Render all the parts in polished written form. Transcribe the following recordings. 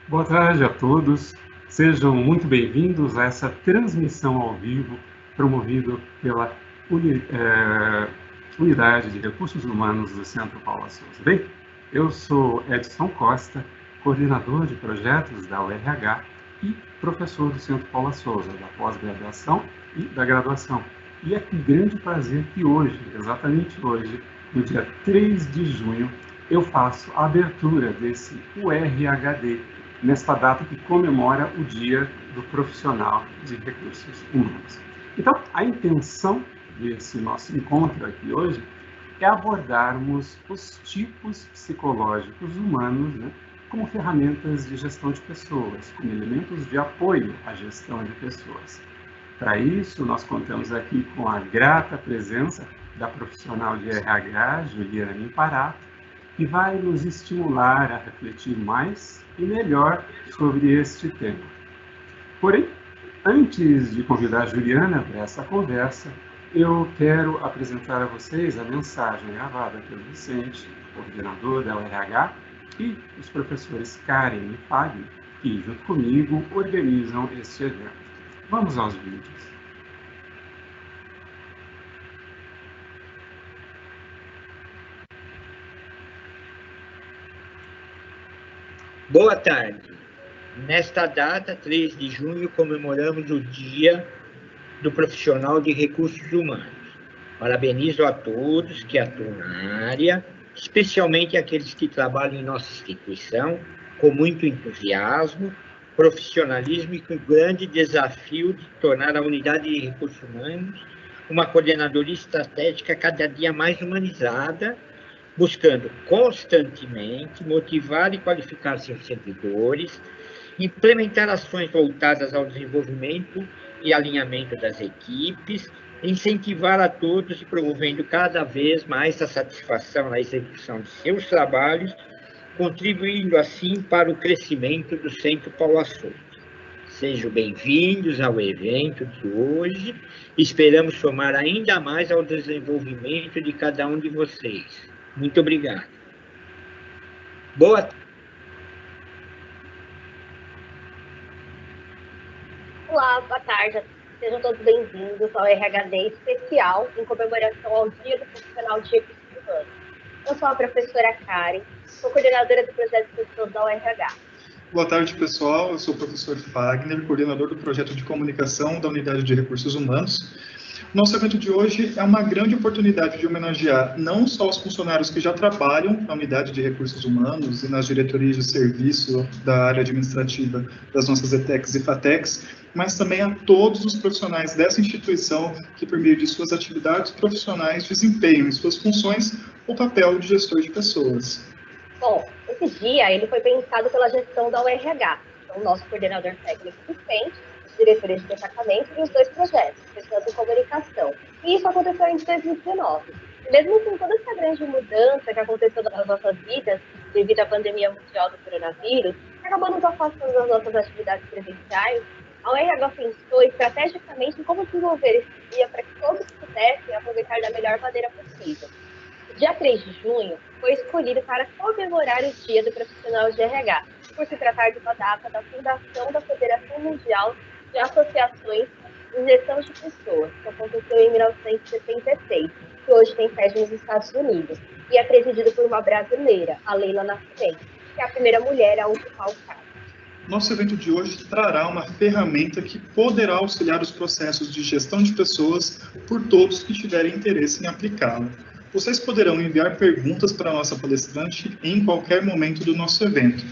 Boa tarde a todos. Sejam muito bem-vindos a essa transmissão ao vivo promovido pela Unidade de Recursos Humanos do Centro Paula Souza. Bem, eu sou Edson Costa, coordenador de projetos da URH e professor do Centro Paula Souza, da pós-graduação e da graduação. E é com grande prazer que hoje, exatamente hoje, no dia 3 de junho, eu faço a abertura desse URHD, nesta data que comemora o Dia do Profissional de Recursos Humanos. Então, a intenção desse nosso encontro aqui hoje é abordarmos os tipos psicológicos humanos, né, como ferramentas de gestão de pessoas, como elementos de apoio à gestão de pessoas. Para isso, nós contamos aqui com a grata presença da profissional de RH, Juliana Imparato, que vai nos estimular a refletir mais e melhor sobre este tema. Porém, antes de convidar a Juliana para essa conversa, eu quero apresentar a vocês a mensagem gravada pelo Vicente, coordenador da URH, e os professores Karen e Fábio, que, junto comigo, organizam este evento. Vamos aos vídeos. Boa tarde. Nesta data, 3 de junho, comemoramos o Dia do Profissional de Recursos Humanos. Parabenizo a todos que atuam na área, especialmente aqueles que trabalham em nossa instituição, com muito entusiasmo, profissionalismo e com o grande desafio de tornar a Unidade de Recursos Humanos uma coordenadoria estratégica cada dia mais humanizada, buscando constantemente motivar e qualificar seus servidores, implementar ações voltadas ao desenvolvimento e alinhamento das equipes, incentivar a todos e promovendo cada vez mais a satisfação na execução de seus trabalhos, contribuindo assim para o crescimento do Centro Paula Souza. Sejam bem-vindos ao evento de hoje. Esperamos somar ainda mais ao desenvolvimento de cada um de vocês. Muito obrigado. Boa tarde. Olá, boa tarde. Sejam todos bem-vindos ao RHD especial em comemoração ao Dia do Profissional de Recursos Humanos. Eu sou a professora Karen, sou coordenadora do projeto de pessoas da URH. Boa tarde, pessoal. Eu sou o professor Fagner, coordenador do projeto de comunicação da Unidade de Recursos Humanos. Nosso evento de hoje é uma grande oportunidade de homenagear não só os funcionários que já trabalham na Unidade de Recursos Humanos e nas diretorias de serviço da área administrativa das nossas ETECs e FATECs, mas também a todos os profissionais dessa instituição que, por meio de suas atividades profissionais, desempenham em suas funções o papel de gestor de pessoas. Bom, esse dia ele foi pensado pela gestão da URH, então, o nosso coordenador técnico docente, diretoria de departamento e os dois projetos, pessoas em comunicação. E isso aconteceu em 2019. E mesmo com toda essa grande mudança que aconteceu nas nossas vidas, devido à pandemia mundial do coronavírus, que acabou nos afastando das nossas atividades presenciais, a URH pensou estrategicamente em como desenvolver esse dia para que todos pudessem aproveitar da melhor maneira possível. O dia 3 de junho foi escolhido para comemorar o Dia do Profissional de RH, por se tratar de uma data da fundação da Federação Mundial de Associações de Gestão de Pessoas, que aconteceu em 1976, que hoje tem sede nos Estados Unidos, e é presidido por uma brasileira, a Leila Nascimento, que é a primeira mulher a ocupar o cargo. Nosso evento de hoje trará uma ferramenta que poderá auxiliar os processos de gestão de pessoas por todos que tiverem interesse em aplicá-la. Vocês poderão enviar perguntas para a nossa palestrante em qualquer momento do nosso evento.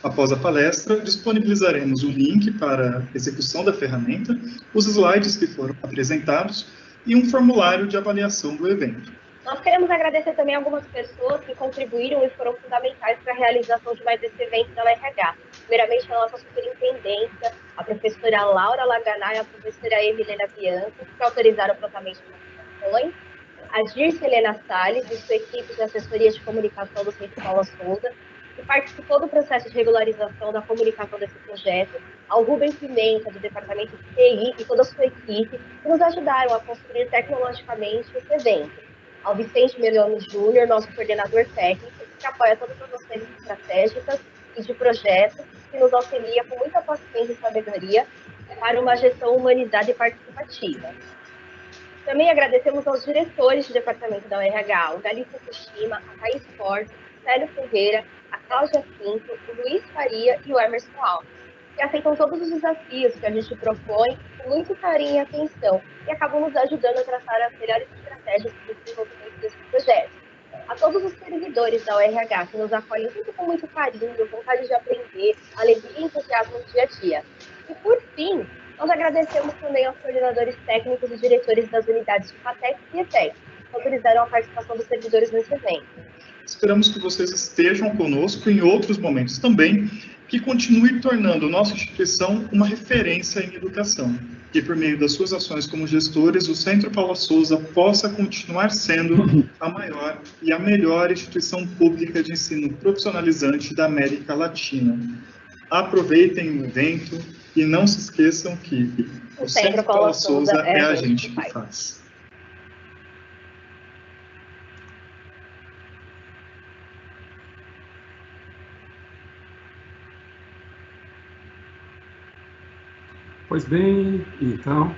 Após a palestra, disponibilizaremos o link para a execução da ferramenta, os slides que foram apresentados e um formulário de avaliação do evento. Nós queremos agradecer também algumas pessoas que contribuíram e foram fundamentais para a realização de mais esse evento da URH. Primeiramente, a nossa superintendência, a professora Laura Laganai e a professora Emilena Bianco, que autorizaram o tratamento de ações, a Dirce Helena Salles e sua equipe de assessoria de comunicação do Centro Paula Souza, que participou do processo de regularização da comunicação desse projeto, ao Rubem Pimenta, do Departamento de TI e toda a sua equipe, que nos ajudaram a construir tecnologicamente esse evento, ao Vicente Melione Júnior, nosso coordenador técnico, que apoia todas as ações estratégicas e de projetos, que nos auxilia com muita paciência e sabedoria para uma gestão humanizada e participativa. Também agradecemos aos diretores do departamento da UERH, o Galício Fukushima, a Thaís Forte, o Célio Ferreira, a Cláudia Pinto, o Luiz Faria e o Emerson Alves, que aceitam todos os desafios que a gente propõe com muito carinho e atenção e acabam nos ajudando a traçar as melhores estratégias para o desenvolvimento desse projeto. A todos os servidores da UERH que nos acolhem sempre com muito carinho, vontade de aprender, alegria e entusiasmo no dia a dia. E por fim, nós agradecemos também aos coordenadores técnicos e diretores das unidades de FATEC e ETEC, que autorizaram a participação dos servidores nesse evento. Esperamos que vocês estejam conosco em outros momentos também, que continue tornando nossa instituição uma referência em educação. E por meio das suas ações como gestores, o Centro Paula Souza possa continuar sendo a maior e a melhor instituição pública de ensino profissionalizante da América Latina. Aproveitem o evento e não se esqueçam que o Centro Paula Souza é a gente que faz. Pois bem, então,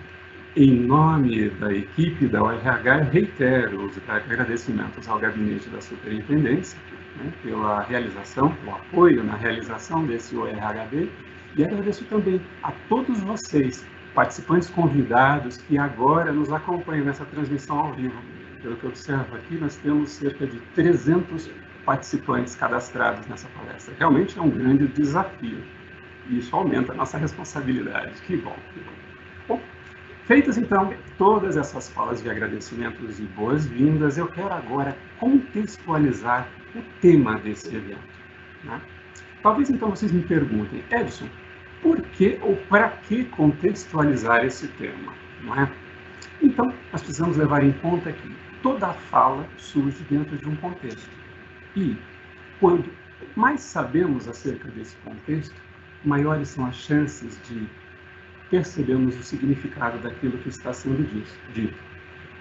em nome da equipe da UERH, eu reitero os agradecimentos ao gabinete da superintendência, né, pela realização, pelo apoio na realização desse UERHD, e agradeço também a todos vocês, participantes convidados, que agora nos acompanham nessa transmissão ao vivo. Pelo que eu observo aqui, nós temos cerca de 300 participantes cadastrados nessa palestra. Realmente é um grande desafio. E isso aumenta a nossa responsabilidade. Que bom, que bom. Bom, feitas então todas essas falas de agradecimentos e boas-vindas, eu quero agora contextualizar o tema desse evento, né? Talvez então vocês me perguntem, Edson, por que ou para que contextualizar esse tema, não é? Então, nós precisamos levar em conta que toda fala surge dentro de um contexto. E quando mais sabemos acerca desse contexto, maiores são as chances de percebermos o significado daquilo que está sendo dito.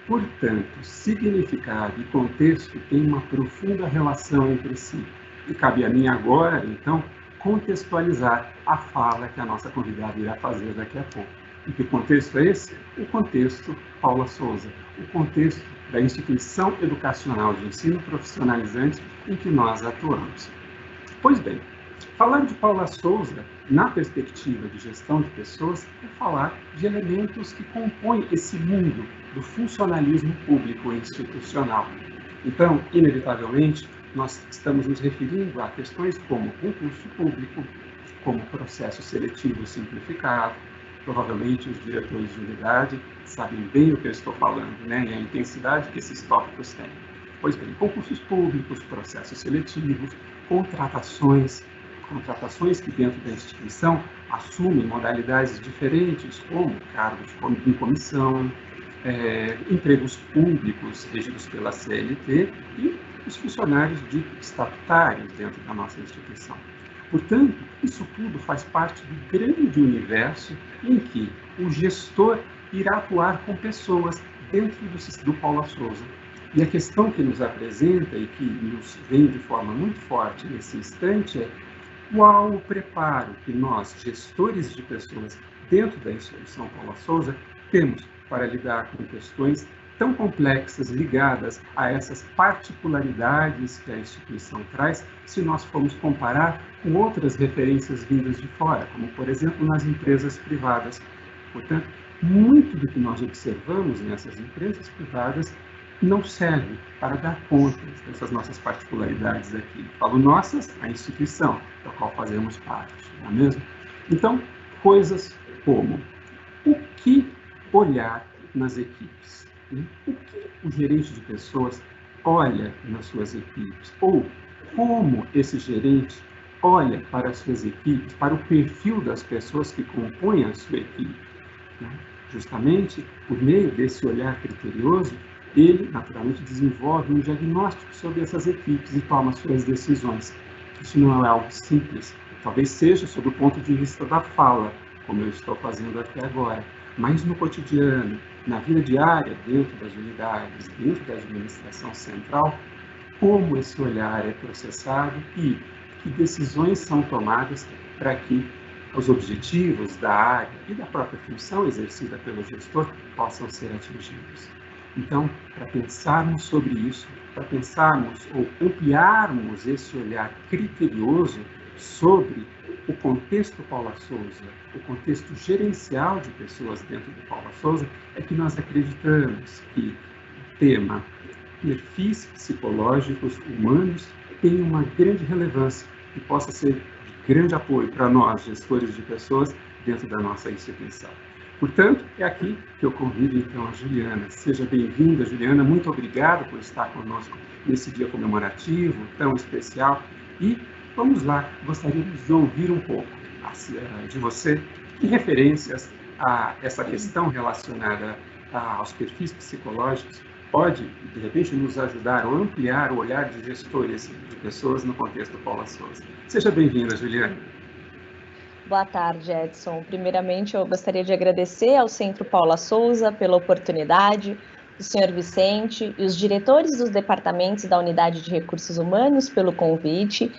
Portanto, significado e contexto têm uma profunda relação entre si. E cabe a mim agora, então, contextualizar a fala que a nossa convidada irá fazer daqui a pouco. E que contexto é esse? O contexto Paula Souza, o contexto da instituição educacional de ensino profissionalizante em que nós atuamos. Pois bem, falar de Paula Souza, na perspectiva de gestão de pessoas, é falar de elementos que compõem esse mundo do funcionalismo público e institucional. Então, inevitavelmente, nós estamos nos referindo a questões como concurso público, como processo seletivo simplificado. Provavelmente os diretores de unidade sabem bem o que eu estou falando, né? E a intensidade que esses tópicos têm. Pois bem, concursos públicos, processos seletivos, contratações que dentro da instituição assumem modalidades diferentes, como cargos em comissão, empregos públicos regidos pela CLT e os funcionários estatutários dentro da nossa instituição. Portanto, isso tudo faz parte do grande universo em que o gestor irá atuar com pessoas dentro do Paula Souza. E a questão que nos apresenta e que nos vem de forma muito forte nesse instante é qual o preparo que nós, gestores de pessoas dentro da instituição Paula Souza, temos para lidar com questões tão complexas ligadas a essas particularidades que a instituição traz, se nós formos comparar com outras referências vindas de fora, como, por exemplo, nas empresas privadas. Portanto, muito do que nós observamos nessas empresas privadas não serve para dar conta dessas nossas particularidades aqui. Falo nossas, a instituição da qual fazemos parte, não é mesmo? Então, coisas como o que olhar nas equipes, o que o gerente de pessoas olha nas suas equipes, ou como esse gerente olha para as suas equipes, para o perfil das pessoas que compõem a sua equipe. Justamente, por meio desse olhar criterioso, ele, naturalmente, desenvolve um diagnóstico sobre essas equipes e toma suas decisões. Isso não é algo simples, talvez seja sob o ponto de vista da fala, como eu estou fazendo aqui agora, mas no cotidiano, na vida diária, dentro das unidades, dentro da administração central, como esse olhar é processado e que decisões são tomadas para que os objetivos da área e da própria função exercida pelo gestor possam ser atingidos. Então, para pensarmos sobre isso, para pensarmos ou ampliarmos esse olhar criterioso sobre o contexto Paula Souza, o contexto gerencial de pessoas dentro do Paula Souza, é que nós acreditamos que o tema perfis psicológicos humanos tem uma grande relevância e possa ser de grande apoio para nós, gestores de pessoas, dentro da nossa instituição. Portanto, é aqui que eu convido, então, a Juliana. Seja bem-vinda, Juliana. Muito obrigado por estar conosco nesse dia comemorativo tão especial. E vamos lá, gostaríamos de ouvir um pouco de você em referências a essa questão relacionada aos perfis psicológicos pode, de repente, nos ajudar ou ampliar o olhar de gestores de pessoas no contexto Paula Souza. Seja bem-vinda, Juliana. Boa tarde, Edson. Primeiramente, eu gostaria de agradecer ao Centro Paula Souza pela oportunidade, o senhor Vicente e os diretores dos departamentos da Unidade de Recursos Humanos pelo convite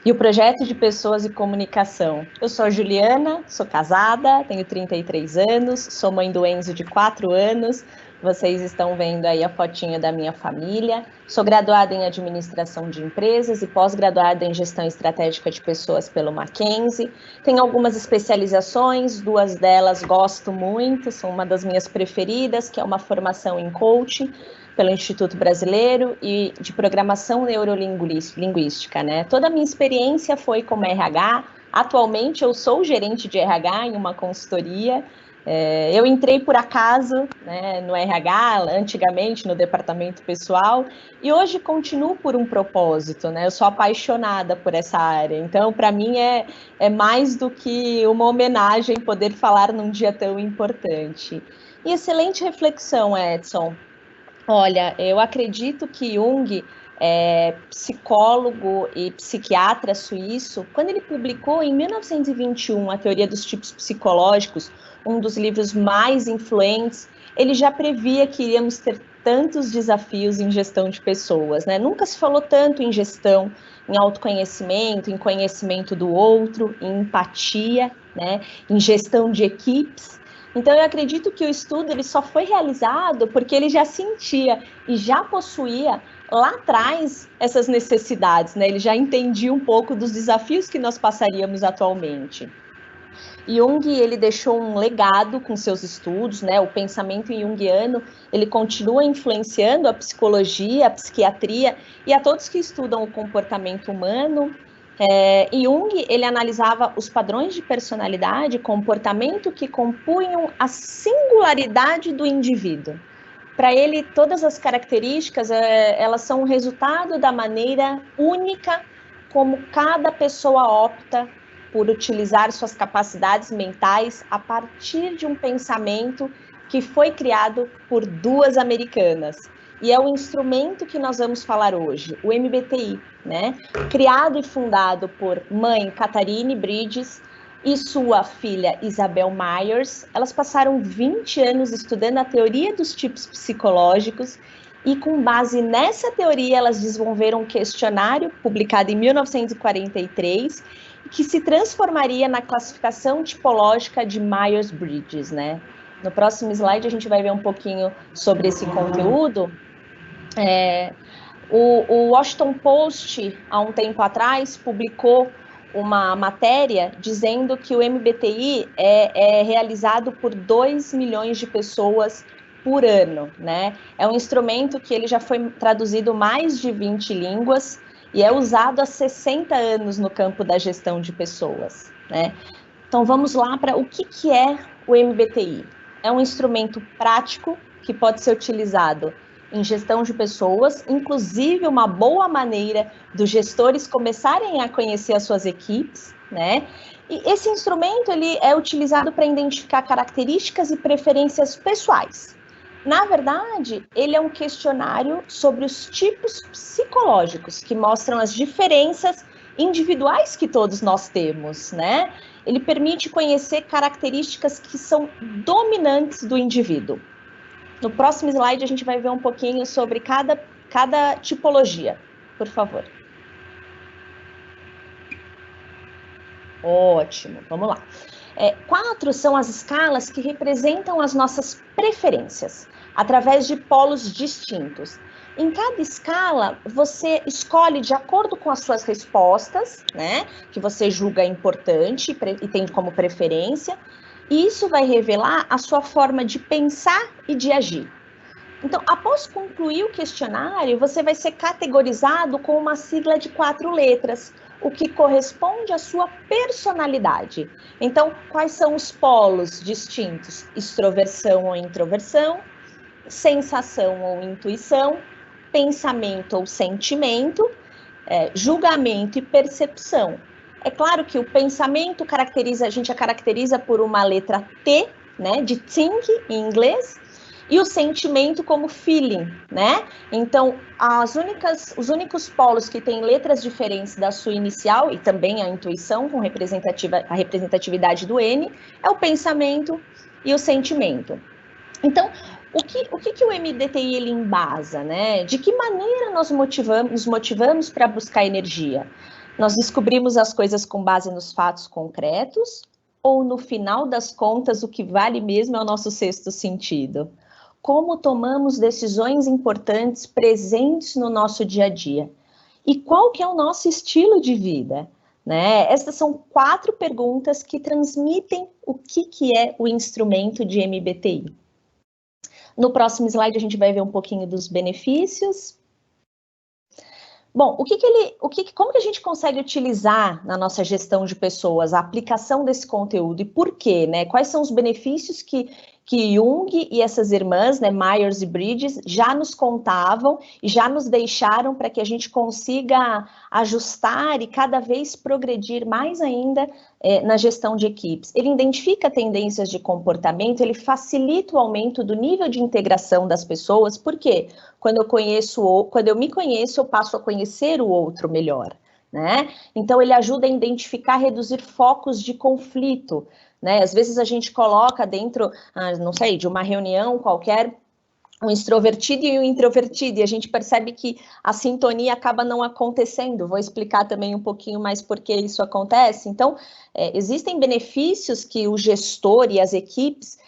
e o Projeto de Pessoas e Comunicação. Eu sou a Juliana, sou casada, tenho 33 anos, sou mãe do Enzo de 4 anos, vocês estão vendo aí a fotinha da minha família. Sou graduada em Administração de Empresas e pós-graduada em Gestão Estratégica de Pessoas pelo Mackenzie. Tenho algumas especializações, 2 delas gosto muito, são uma das minhas preferidas, que é uma formação em coaching pelo Instituto Brasileiro e de Programação Neurolinguística, né? Toda a minha experiência foi como RH. Atualmente eu sou gerente de RH em uma consultoria. Eu entrei por acaso, né, no RH, antigamente no departamento pessoal, e hoje continuo por um propósito, né? Eu sou apaixonada por essa área, então para mim é mais do que uma homenagem poder falar num dia tão importante. E excelente reflexão, Edson. Olha, eu acredito que Jung, psicólogo e psiquiatra suíço, quando ele publicou em 1921 a Teoria dos Tipos Psicológicos, um dos livros mais influentes, ele já previa que iríamos ter tantos desafios em gestão de pessoas, né? Nunca se falou tanto em gestão, em autoconhecimento, em conhecimento do outro, em empatia, né? Em gestão de equipes. Então, eu acredito que o estudo ele só foi realizado porque ele já sentia e já possuía lá atrás essas necessidades, né? Ele já entendia um pouco dos desafios que nós passaríamos atualmente. Jung, ele deixou um legado com seus estudos, né? O pensamento junguiano, ele continua influenciando a psicologia, a psiquiatria e a todos que estudam o comportamento humano. Jung, ele analisava os padrões de personalidade, comportamento que compunham a singularidade do indivíduo. Para ele, todas as características, elas são o resultado da maneira única como cada pessoa opta por utilizar suas capacidades mentais a partir de um pensamento que foi criado por 2 americanas. E é o instrumento que nós vamos falar hoje, o MBTI, né? Criado e fundado por mãe Catharine Bridges e sua filha Isabel Myers. Elas passaram 20 anos estudando a teoria dos tipos psicológicos e, com base nessa teoria, elas desenvolveram um questionário publicado em 1943 que se transformaria na classificação tipológica de Myers-Briggs, né? No próximo slide a gente vai ver um pouquinho sobre esse conteúdo. O Washington Post, há um tempo atrás, publicou uma matéria dizendo que o MBTI é realizado por 2 milhões de pessoas por ano, né? É um instrumento que ele já foi traduzido mais de 20 línguas e é usado há 60 anos no campo da gestão de pessoas, né? Então vamos lá para o que é o MBTI. É um instrumento prático que pode ser utilizado em gestão de pessoas, inclusive uma boa maneira dos gestores começarem a conhecer as suas equipes, né? E esse instrumento ele é utilizado para identificar características e preferências pessoais. Na verdade, ele é um questionário sobre os tipos psicológicos que mostram as diferenças individuais que todos nós temos, né? Ele permite conhecer características que são dominantes do indivíduo. No próximo slide, a gente vai ver um pouquinho sobre cada tipologia, por favor. Ótimo, vamos lá. 4 são as escalas que representam as nossas preferências, através de polos distintos. Em cada escala, você escolhe de acordo com as suas respostas, né, que você julga importante e tem como preferência, e isso vai revelar a sua forma de pensar e de agir. Então, após concluir o questionário, você vai ser categorizado com uma sigla de 4 letras, o que corresponde à sua personalidade. Então, quais são os polos distintos? Extroversão ou introversão, sensação ou intuição, pensamento ou sentimento, julgamento e percepção. É claro que o pensamento a gente a caracteriza por uma letra T, né, de think em inglês, e o sentimento como feeling, né? Então, os únicos polos que têm letras diferentes da sua inicial, e também a intuição com a representatividade do N, é o pensamento e o sentimento. Então, o que o MBTI ele embasa, né? De que maneira nós nos motivamos para buscar energia? Nós descobrimos as coisas com base nos fatos concretos, ou no final das contas o que vale mesmo é o nosso sexto sentido? Como tomamos decisões importantes presentes no nosso dia a dia? E qual que é o nosso estilo de vida? Né? Essas são 4 perguntas que transmitem o que é o instrumento de MBTI. No próximo slide a gente vai ver um pouquinho dos benefícios. Bom, como que a gente consegue utilizar na nossa gestão de pessoas a aplicação desse conteúdo e por quê, né? Quais são os benefícios que Jung e essas irmãs, né, Myers e Bridges, já nos contavam e já nos deixaram para que a gente consiga ajustar e cada vez progredir mais ainda na gestão de equipes. Ele identifica tendências de comportamento, ele facilita o aumento do nível de integração das pessoas, por quê? Quando eu me conheço, eu passo a conhecer o outro melhor, né? Então, ele ajuda a identificar, reduzir focos de conflito, né? Às vezes a gente coloca dentro, não sei, de uma reunião qualquer, um extrovertido e um introvertido, e a gente percebe que a sintonia acaba não acontecendo. Vou explicar também um pouquinho mais por que isso acontece. Então, existem benefícios que o gestor e as equipes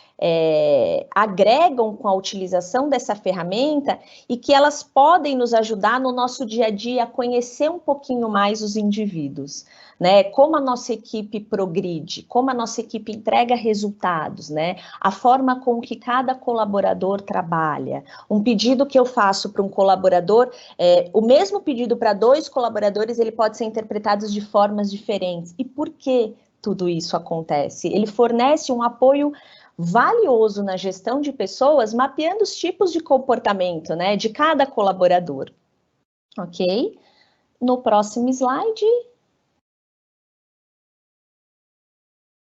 agregam com a utilização dessa ferramenta e que elas podem nos ajudar no nosso dia a dia a conhecer um pouquinho mais os indivíduos, né? Como a nossa equipe progride, como a nossa equipe entrega resultados, né? A forma com que cada colaborador trabalha. Um pedido que eu faço para um colaborador, o mesmo pedido para 2 colaboradores, ele pode ser interpretado de formas diferentes. E por que tudo isso acontece? Ele fornece um apoio valioso na gestão de pessoas, mapeando os tipos de comportamento, né, de cada colaborador. Ok? No próximo slide.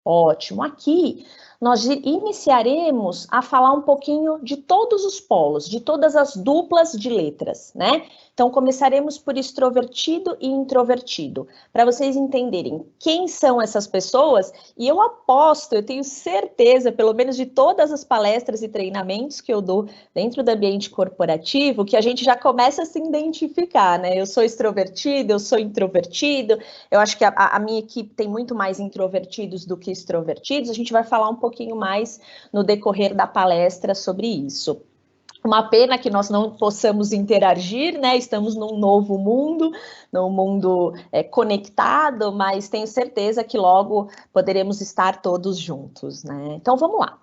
Ótimo. Aqui, nós iniciaremos a falar um pouquinho de todos os polos, de todas as duplas de letras, né? Então, começaremos por extrovertido e introvertido, para vocês entenderem quem são essas pessoas, e eu tenho certeza, pelo menos de todas as palestras e treinamentos que eu dou dentro do ambiente corporativo, que a gente já começa a se identificar, né? Eu sou extrovertido, eu sou introvertido, eu acho que a minha equipe tem muito mais introvertidos do que extrovertidos, a gente vai falar um pouquinho mais no decorrer da palestra sobre isso. Uma pena que nós não possamos interagir, né? Estamos num novo mundo, num mundo conectado, mas tenho certeza que logo poderemos estar todos juntos, né? Então, vamos lá.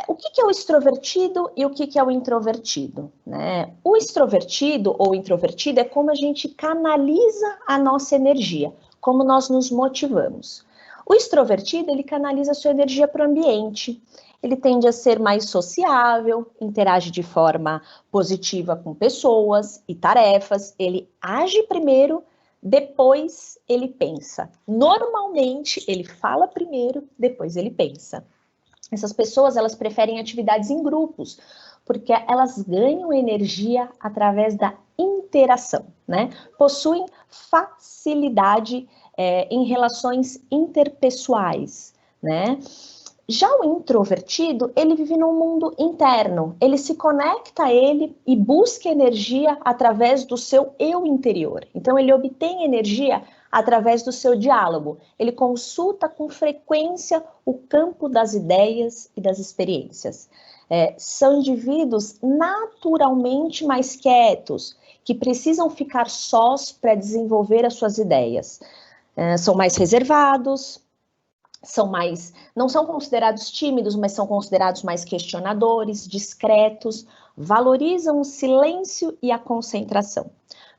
O que é o extrovertido e o que é o introvertido, né? O extrovertido ou introvertido é como a gente canaliza a nossa energia, como nós nos motivamos. O extrovertido, ele canaliza a sua energia para o ambiente. Ele tende a ser mais sociável, interage de forma positiva com pessoas e tarefas. Ele age primeiro, depois ele pensa. Normalmente, ele fala primeiro, depois ele pensa. Essas pessoas, elas preferem atividades em grupos, porque elas ganham energia através da interação, né? Possuem facilidade em relações interpessoais, né? Já o introvertido, ele vive num mundo interno, ele se conecta a ele e busca energia através do seu eu interior. Então, ele obtém energia através do seu diálogo. Ele consulta com frequência o campo das ideias e das experiências. São indivíduos naturalmente mais quietos, que precisam ficar sós para desenvolver as suas ideias. São mais reservados, não são considerados tímidos, mas são considerados mais questionadores, discretos, valorizam o silêncio e a concentração.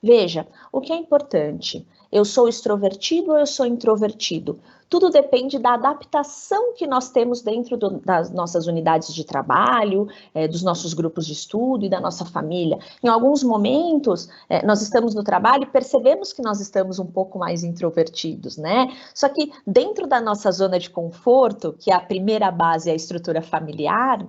Veja, o que é importante, eu sou extrovertido ou eu sou introvertido? Tudo depende da adaptação que nós temos dentro das nossas unidades de trabalho, dos nossos grupos de estudo e da nossa família. Em alguns momentos, nós estamos no trabalho e percebemos que nós estamos um pouco mais introvertidos, né? Só que dentro da nossa zona de conforto, que é a primeira base, a estrutura familiar,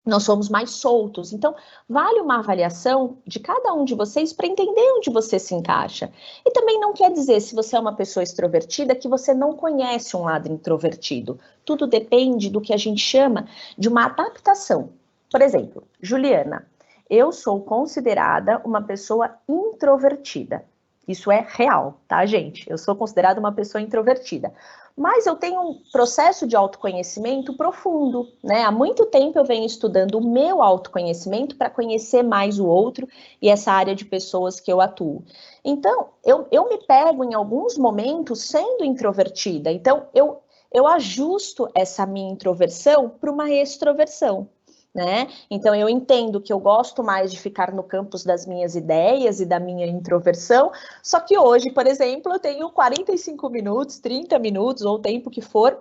nós somos mais soltos. Então, vale uma avaliação de cada um de vocês para entender onde você se encaixa. E também não quer dizer, se você é uma pessoa extrovertida, que você não conhece um lado introvertido. Tudo depende do que a gente chama de uma adaptação. Por exemplo, Juliana, eu sou considerada uma pessoa introvertida. Isso é real, tá, gente? Eu sou considerada uma pessoa introvertida. Mas eu tenho um processo de autoconhecimento profundo, né? Há muito tempo eu venho estudando o meu autoconhecimento para conhecer mais o outro e essa área de pessoas que eu atuo. Então, eu me pego em alguns momentos sendo introvertida. Então, eu ajusto essa minha introversão para uma extroversão. Né? Então, eu entendo que eu gosto mais de ficar no campus das minhas ideias e da minha introversão, só que hoje, por exemplo, eu tenho 45 minutos, 30 minutos, ou o tempo que for,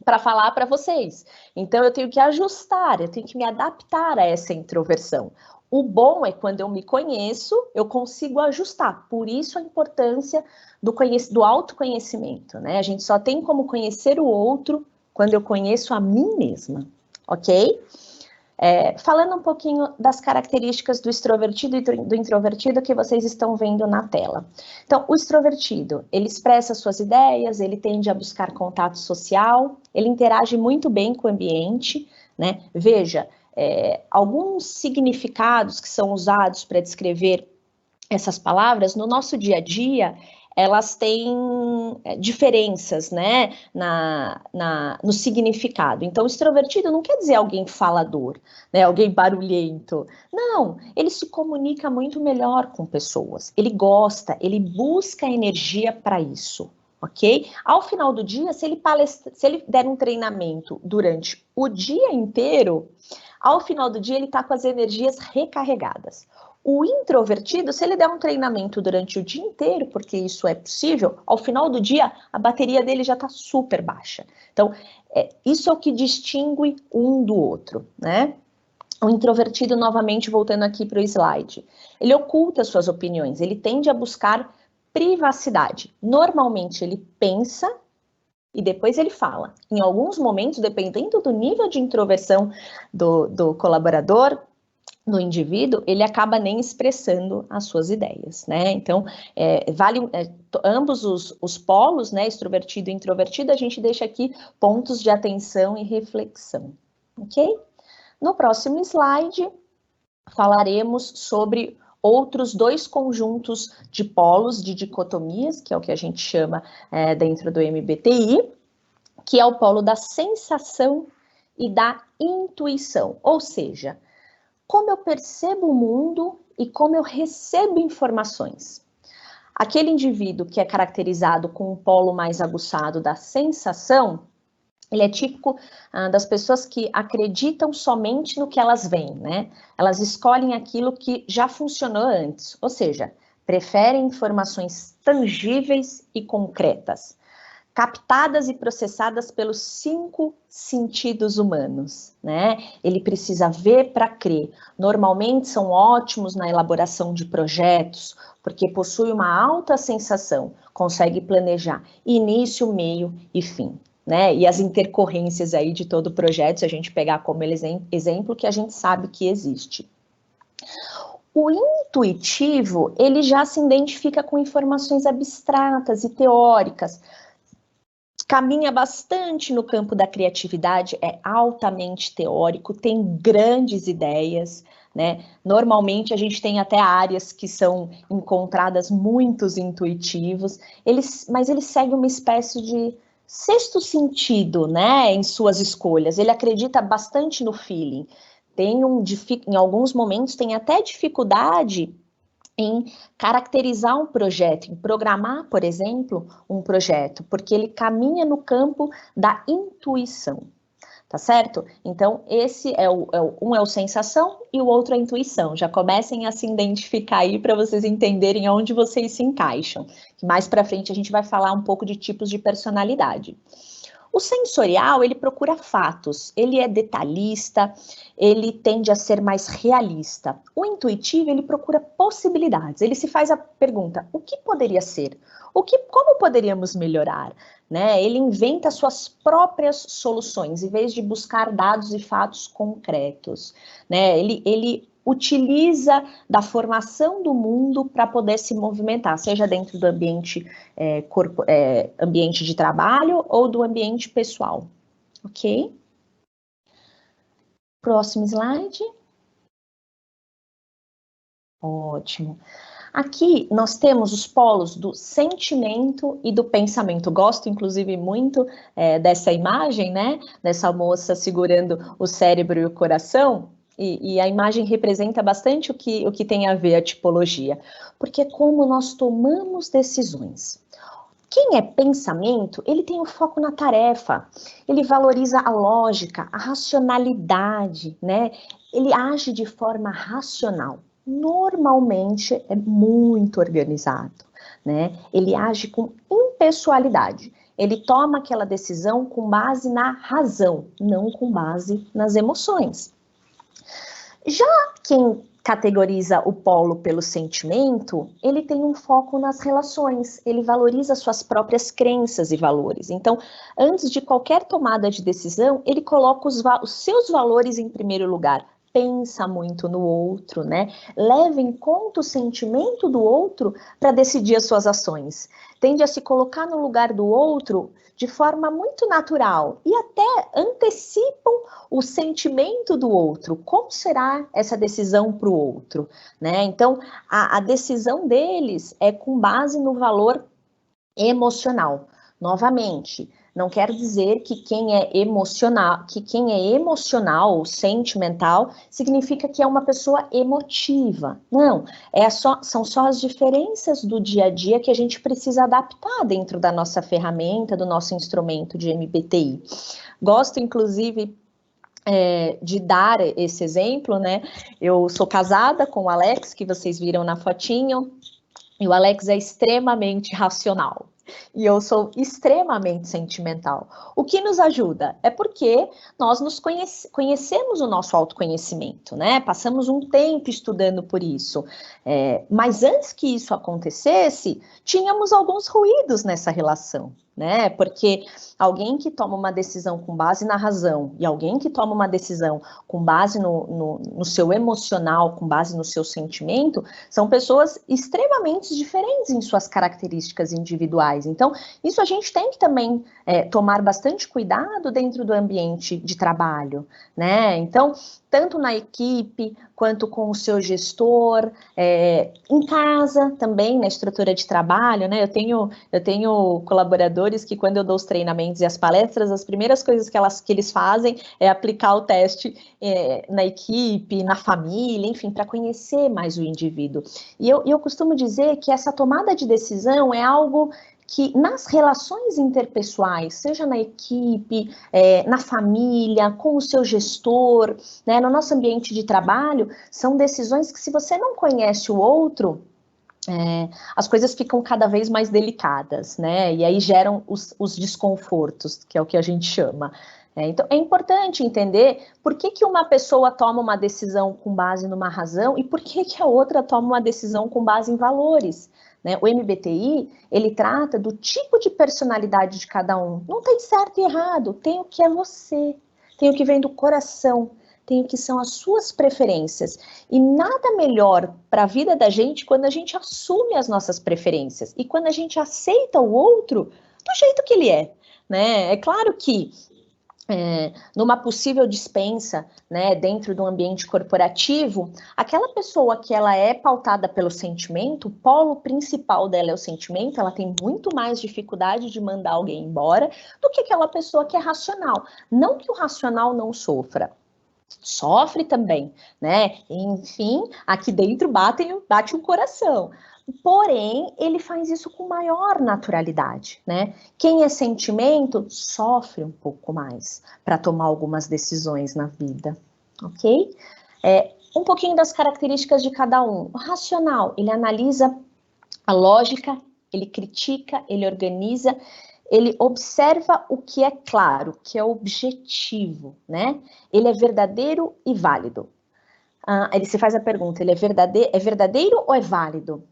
para falar para vocês. Então, eu tenho que ajustar, eu tenho que me adaptar a essa introversão. O bom é quando eu me conheço, eu consigo ajustar. Por isso, a importância do autoconhecimento, né? A gente só tem como conhecer o outro quando eu conheço a mim mesma, ok? Falando um pouquinho das características do extrovertido e do introvertido que vocês estão vendo na tela. Então, o extrovertido, ele expressa suas ideias, ele tende a buscar contato social, ele interage muito bem com o ambiente, né? Veja, alguns significados que são usados para descrever essas palavras, no nosso dia a dia, elas têm diferenças, né, no significado. Então, extrovertido não quer dizer alguém falador, né, alguém barulhento. Não, ele se comunica muito melhor com pessoas. Ele gosta, ele busca energia para isso, ok? Ao final do dia, se ele der um treinamento durante o dia inteiro, ao final do dia ele está com as energias recarregadas. O introvertido, se ele der um treinamento durante o dia inteiro, porque isso é possível, ao final do dia, a bateria dele já está super baixa. Então, isso é o que distingue um do outro, né? O introvertido, novamente, voltando aqui para o slide, ele oculta suas opiniões, ele tende a buscar privacidade. Normalmente, ele pensa e depois ele fala. Em alguns momentos, dependendo do nível de introversão do colaborador, no indivíduo, ele acaba nem expressando as suas ideias, né? Então, ambos os polos, né, extrovertido e introvertido, a gente deixa aqui pontos de atenção e reflexão, ok? No próximo slide, falaremos sobre outros dois conjuntos de polos, de dicotomias, que é o que a gente chama dentro do MBTI, que é o polo da sensação e da intuição, ou seja, como eu percebo o mundo e como eu recebo informações. Aquele indivíduo que é caracterizado com um polo mais aguçado da sensação, ele é típico das pessoas que acreditam somente no que elas veem, né? Elas escolhem aquilo que já funcionou antes, ou seja, preferem informações tangíveis e concretas, captadas e processadas pelos 5 sentidos humanos, né? Ele precisa ver para crer. Normalmente são ótimos na elaboração de projetos, porque possui uma alta sensação, consegue planejar início, meio e fim, né? E as intercorrências aí de todo o projeto, se a gente pegar como exemplo, que a gente sabe que existe. O intuitivo, ele já se identifica com informações abstratas e teóricas, caminha bastante no campo da criatividade, é altamente teórico, tem grandes ideias, né? Normalmente a gente tem até áreas que são encontradas muitos intuitivos, mas ele segue uma espécie de sexto sentido, né, em suas escolhas. Ele acredita bastante no feeling. Em alguns momentos tem até dificuldade em caracterizar um projeto, em programar, por exemplo, um projeto, porque ele caminha no campo da intuição, tá certo? Então, esse um é o sensação e o outro é a intuição. Já comecem a se identificar aí para vocês entenderem aonde vocês se encaixam. Mais para frente a gente vai falar um pouco de tipos de personalidade. O sensorial, ele procura fatos, ele é detalhista, ele tende a ser mais realista. O intuitivo, ele procura possibilidades, ele se faz a pergunta, o que poderia ser? Como poderíamos melhorar? Né? Ele inventa suas próprias soluções, em vez de buscar dados e fatos concretos. Né? Ele utiliza da formação do mundo para poder se movimentar, seja dentro do ambiente, ambiente de trabalho ou do ambiente pessoal. Ok? Próximo slide. Ótimo. Aqui nós temos os polos do sentimento e do pensamento. Gosto, inclusive, muito dessa imagem, né? Dessa moça segurando o cérebro e o coração. E a imagem representa bastante o que tem a ver a tipologia. Porque é como nós tomamos decisões. Quem é pensamento, ele tem o foco na tarefa. Ele valoriza a lógica, a racionalidade, né? Ele age de forma racional. Normalmente é muito organizado, né? Ele age com impessoalidade. Ele toma aquela decisão com base na razão, não com base nas emoções. Já quem categoriza o polo pelo sentimento, ele tem um foco nas relações, ele valoriza suas próprias crenças e valores. Então, antes de qualquer tomada de decisão, ele coloca os seus valores em primeiro lugar. Pensa muito no outro, né? Leva em conta o sentimento do outro para decidir as suas ações. Tende a se colocar no lugar do outro de forma muito natural e até antecipam o sentimento do outro. Como será essa decisão para o outro, né? Então, a decisão deles é com base no valor emocional. Novamente, não quero dizer que quem é emocional ou sentimental significa que é uma pessoa emotiva. Não, são só as diferenças do dia a dia que a gente precisa adaptar dentro da nossa ferramenta, do nosso instrumento de MBTI. Gosto, inclusive, de dar esse exemplo, né? Eu sou casada com o Alex, que vocês viram na fotinho, e o Alex é extremamente racional. E eu sou extremamente sentimental. O que nos ajuda? É porque nós nos conhecemos o nosso autoconhecimento, né? Passamos um tempo estudando por isso. Mas antes que isso acontecesse, tínhamos alguns ruídos nessa relação, né? Porque alguém que toma uma decisão com base na razão e alguém que toma uma decisão com base no seu emocional, com base no seu sentimento, são pessoas extremamente diferentes em suas características individuais. Então, isso a gente tem que também tomar bastante cuidado dentro do ambiente de trabalho, né? Então, tanto na equipe, quanto com o seu gestor, em casa também, na estrutura de trabalho, né? Eu tenho colaboradores que, quando eu dou os treinamentos e as palestras, as primeiras coisas que eles fazem é aplicar o teste na equipe, na família, enfim, para conhecer mais o indivíduo. E eu costumo dizer que essa tomada de decisão é algo que nas relações interpessoais, seja na equipe, na família, com o seu gestor, né, no nosso ambiente de trabalho, são decisões que, se você não conhece o outro, as coisas ficam cada vez mais delicadas, né, e aí geram os desconfortos, que é o que a gente chama. Então, é importante entender por que uma pessoa toma uma decisão com base numa razão e por que a outra toma uma decisão com base em valores. Né? O MBTI, ele trata do tipo de personalidade de cada um. Não tem certo e errado, tem o que é você, tem o que vem do coração, tem o que são as suas preferências. E nada melhor para a vida da gente quando a gente assume as nossas preferências e quando a gente aceita o outro do jeito que ele é. Né? É claro que numa possível dispensa, né, dentro do ambiente corporativo, aquela pessoa que ela é pautada pelo sentimento, o polo principal dela é o sentimento, ela tem muito mais dificuldade de mandar alguém embora do que aquela pessoa que é racional. Não que o racional não sofra, sofre também, né? Enfim, aqui dentro bate um coração. Porém, ele faz isso com maior naturalidade, né? Quem é sentimento sofre um pouco mais para tomar algumas decisões na vida, ok? Um pouquinho das características de cada um. O racional, ele analisa a lógica, ele critica, ele organiza, ele observa o que é claro, que é objetivo, né? Ele é verdadeiro e válido. Ele se faz a pergunta, ele é verdadeiro ou é válido?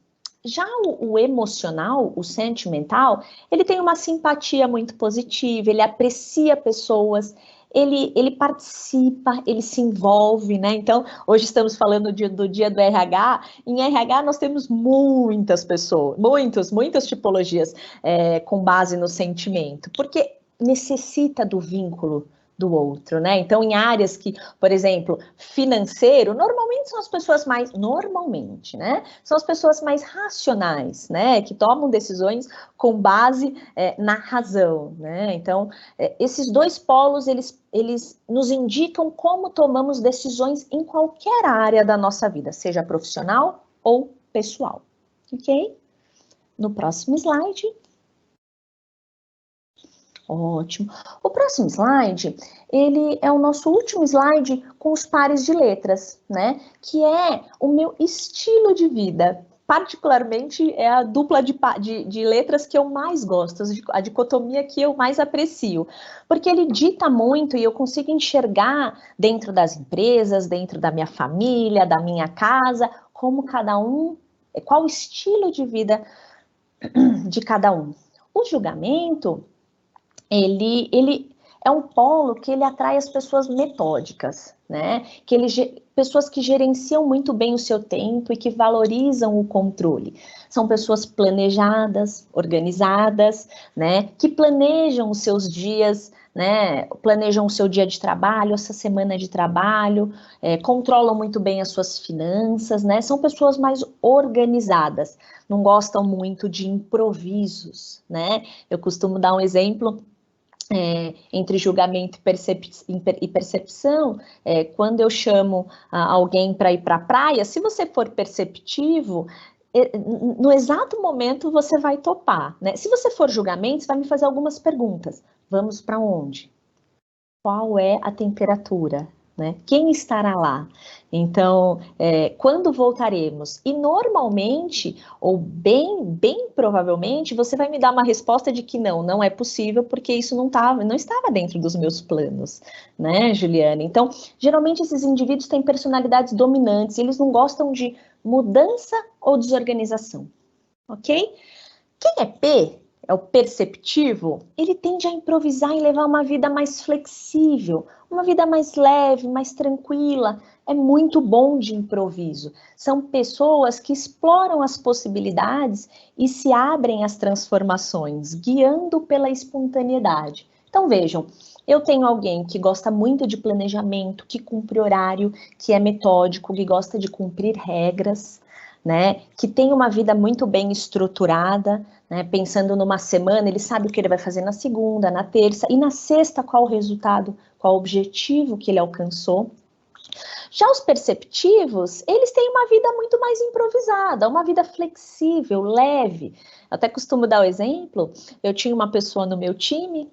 Já o emocional, o sentimental, ele tem uma simpatia muito positiva, ele aprecia pessoas, ele participa, ele se envolve, né? Então, hoje estamos falando do dia do RH. Em RH, nós temos muitas pessoas, muitas tipologias com base no sentimento, porque necessita do vínculo do outro, né? Então, em áreas que, por exemplo, financeiro, normalmente são as pessoas mais, né? São as pessoas mais racionais, né? Que tomam decisões com base na razão, né? Então, esses dois polos, eles nos indicam como tomamos decisões em qualquer área da nossa vida, seja profissional ou pessoal, ok? No próximo slide. Ótimo. O próximo slide, ele é o nosso último slide com os pares de letras, né? Que é o meu estilo de vida. Particularmente, é a dupla de letras que eu mais gosto, a dicotomia que eu mais aprecio. Porque ele dita muito e eu consigo enxergar dentro das empresas, dentro da minha família, da minha casa, como cada um, qual o estilo de vida de cada um. O julgamento, ele é um polo que ele atrai as pessoas metódicas, né? Pessoas que gerenciam muito bem o seu tempo e que valorizam o controle. São pessoas planejadas, organizadas, né? Que planejam os seus dias, né? Planejam o seu dia de trabalho, essa semana de trabalho, controlam muito bem as suas finanças, né? São pessoas mais organizadas, não gostam muito de improvisos, né? Eu costumo dar um exemplo. Entre julgamento e percepção, quando eu chamo alguém para ir para a praia, se você for perceptivo, no exato momento você vai topar, né? Se você for julgamento, você vai me fazer algumas perguntas. Vamos para onde? Qual é a temperatura? Né? Quem estará lá? Então, quando voltaremos? E normalmente, ou bem provavelmente, você vai me dar uma resposta de que não é possível, porque isso não estava dentro dos meus planos, né, Juliana? Então, geralmente esses indivíduos têm personalidades dominantes, eles não gostam de mudança ou desorganização, ok? Quem é P? É o perceptivo, ele tende a improvisar e levar uma vida mais flexível, uma vida mais leve, mais tranquila. É muito bom de improviso. São pessoas que exploram as possibilidades e se abrem às transformações, guiando pela espontaneidade. Então vejam, eu tenho alguém que gosta muito de planejamento, que cumpre horário, que é metódico, que gosta de cumprir regras, né? Que tem uma vida muito bem estruturada, né? Pensando numa semana, ele sabe o que ele vai fazer na segunda, na terça, e na sexta qual o resultado, qual o objetivo que ele alcançou. Já os perceptivos, eles têm uma vida muito mais improvisada, uma vida flexível, leve. Eu até costumo dar o exemplo, eu tinha uma pessoa no meu time,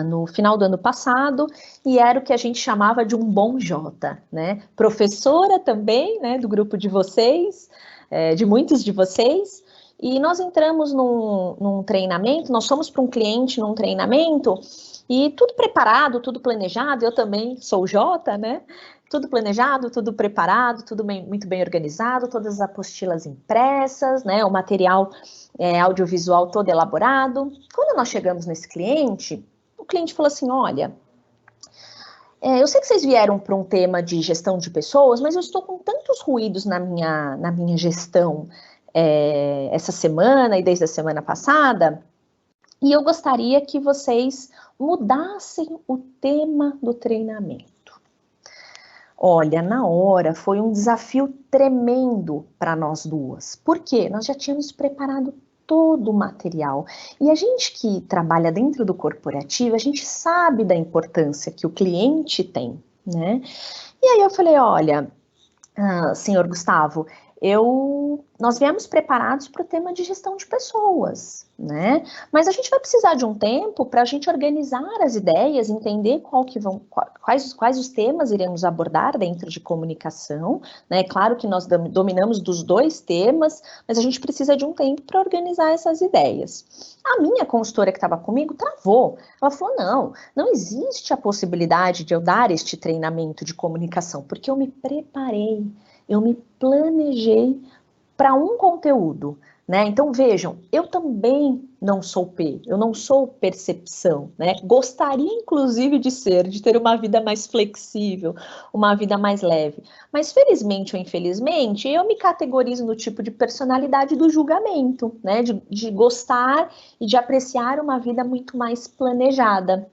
no final do ano passado, e era o que a gente chamava de um bom Jota, né? Professora também, né, do grupo de vocês, de muitos de vocês, e nós entramos num treinamento, nós fomos para um cliente num treinamento, e tudo preparado, tudo planejado, eu também sou Jota, né? Tudo planejado, tudo preparado, tudo muito bem organizado, todas as apostilas impressas, né? O material audiovisual todo elaborado. Quando nós chegamos nesse cliente, o cliente falou assim, olha, eu sei que vocês vieram para um tema de gestão de pessoas, mas eu estou com tantos ruídos na minha gestão essa semana e desde a semana passada, e eu gostaria que vocês mudassem o tema do treinamento. Olha, na hora foi um desafio tremendo para nós duas. Por quê? Nós já tínhamos preparado todo o material. E a gente que trabalha dentro do corporativo, a gente sabe da importância que o cliente tem, né? E aí eu falei, olha, senhor Gustavo, nós viemos preparados para o tema de gestão de pessoas, né? Mas a gente vai precisar de um tempo para a gente organizar as ideias, entender quais os temas iremos abordar dentro de comunicação, né? Claro que nós dominamos dos 2 temas, mas a gente precisa de um tempo para organizar essas ideias. A minha consultora que estava comigo travou. Ela falou, não existe a possibilidade de eu dar este treinamento de comunicação, porque eu me preparei. Eu me planejei para um conteúdo, né? Então, vejam, eu também não sou P, eu não sou percepção, né? Gostaria, inclusive, de ter uma vida mais flexível, uma vida mais leve. Mas, felizmente ou infelizmente, eu me categorizo no tipo de personalidade do julgamento, né? De gostar e de apreciar uma vida muito mais planejada.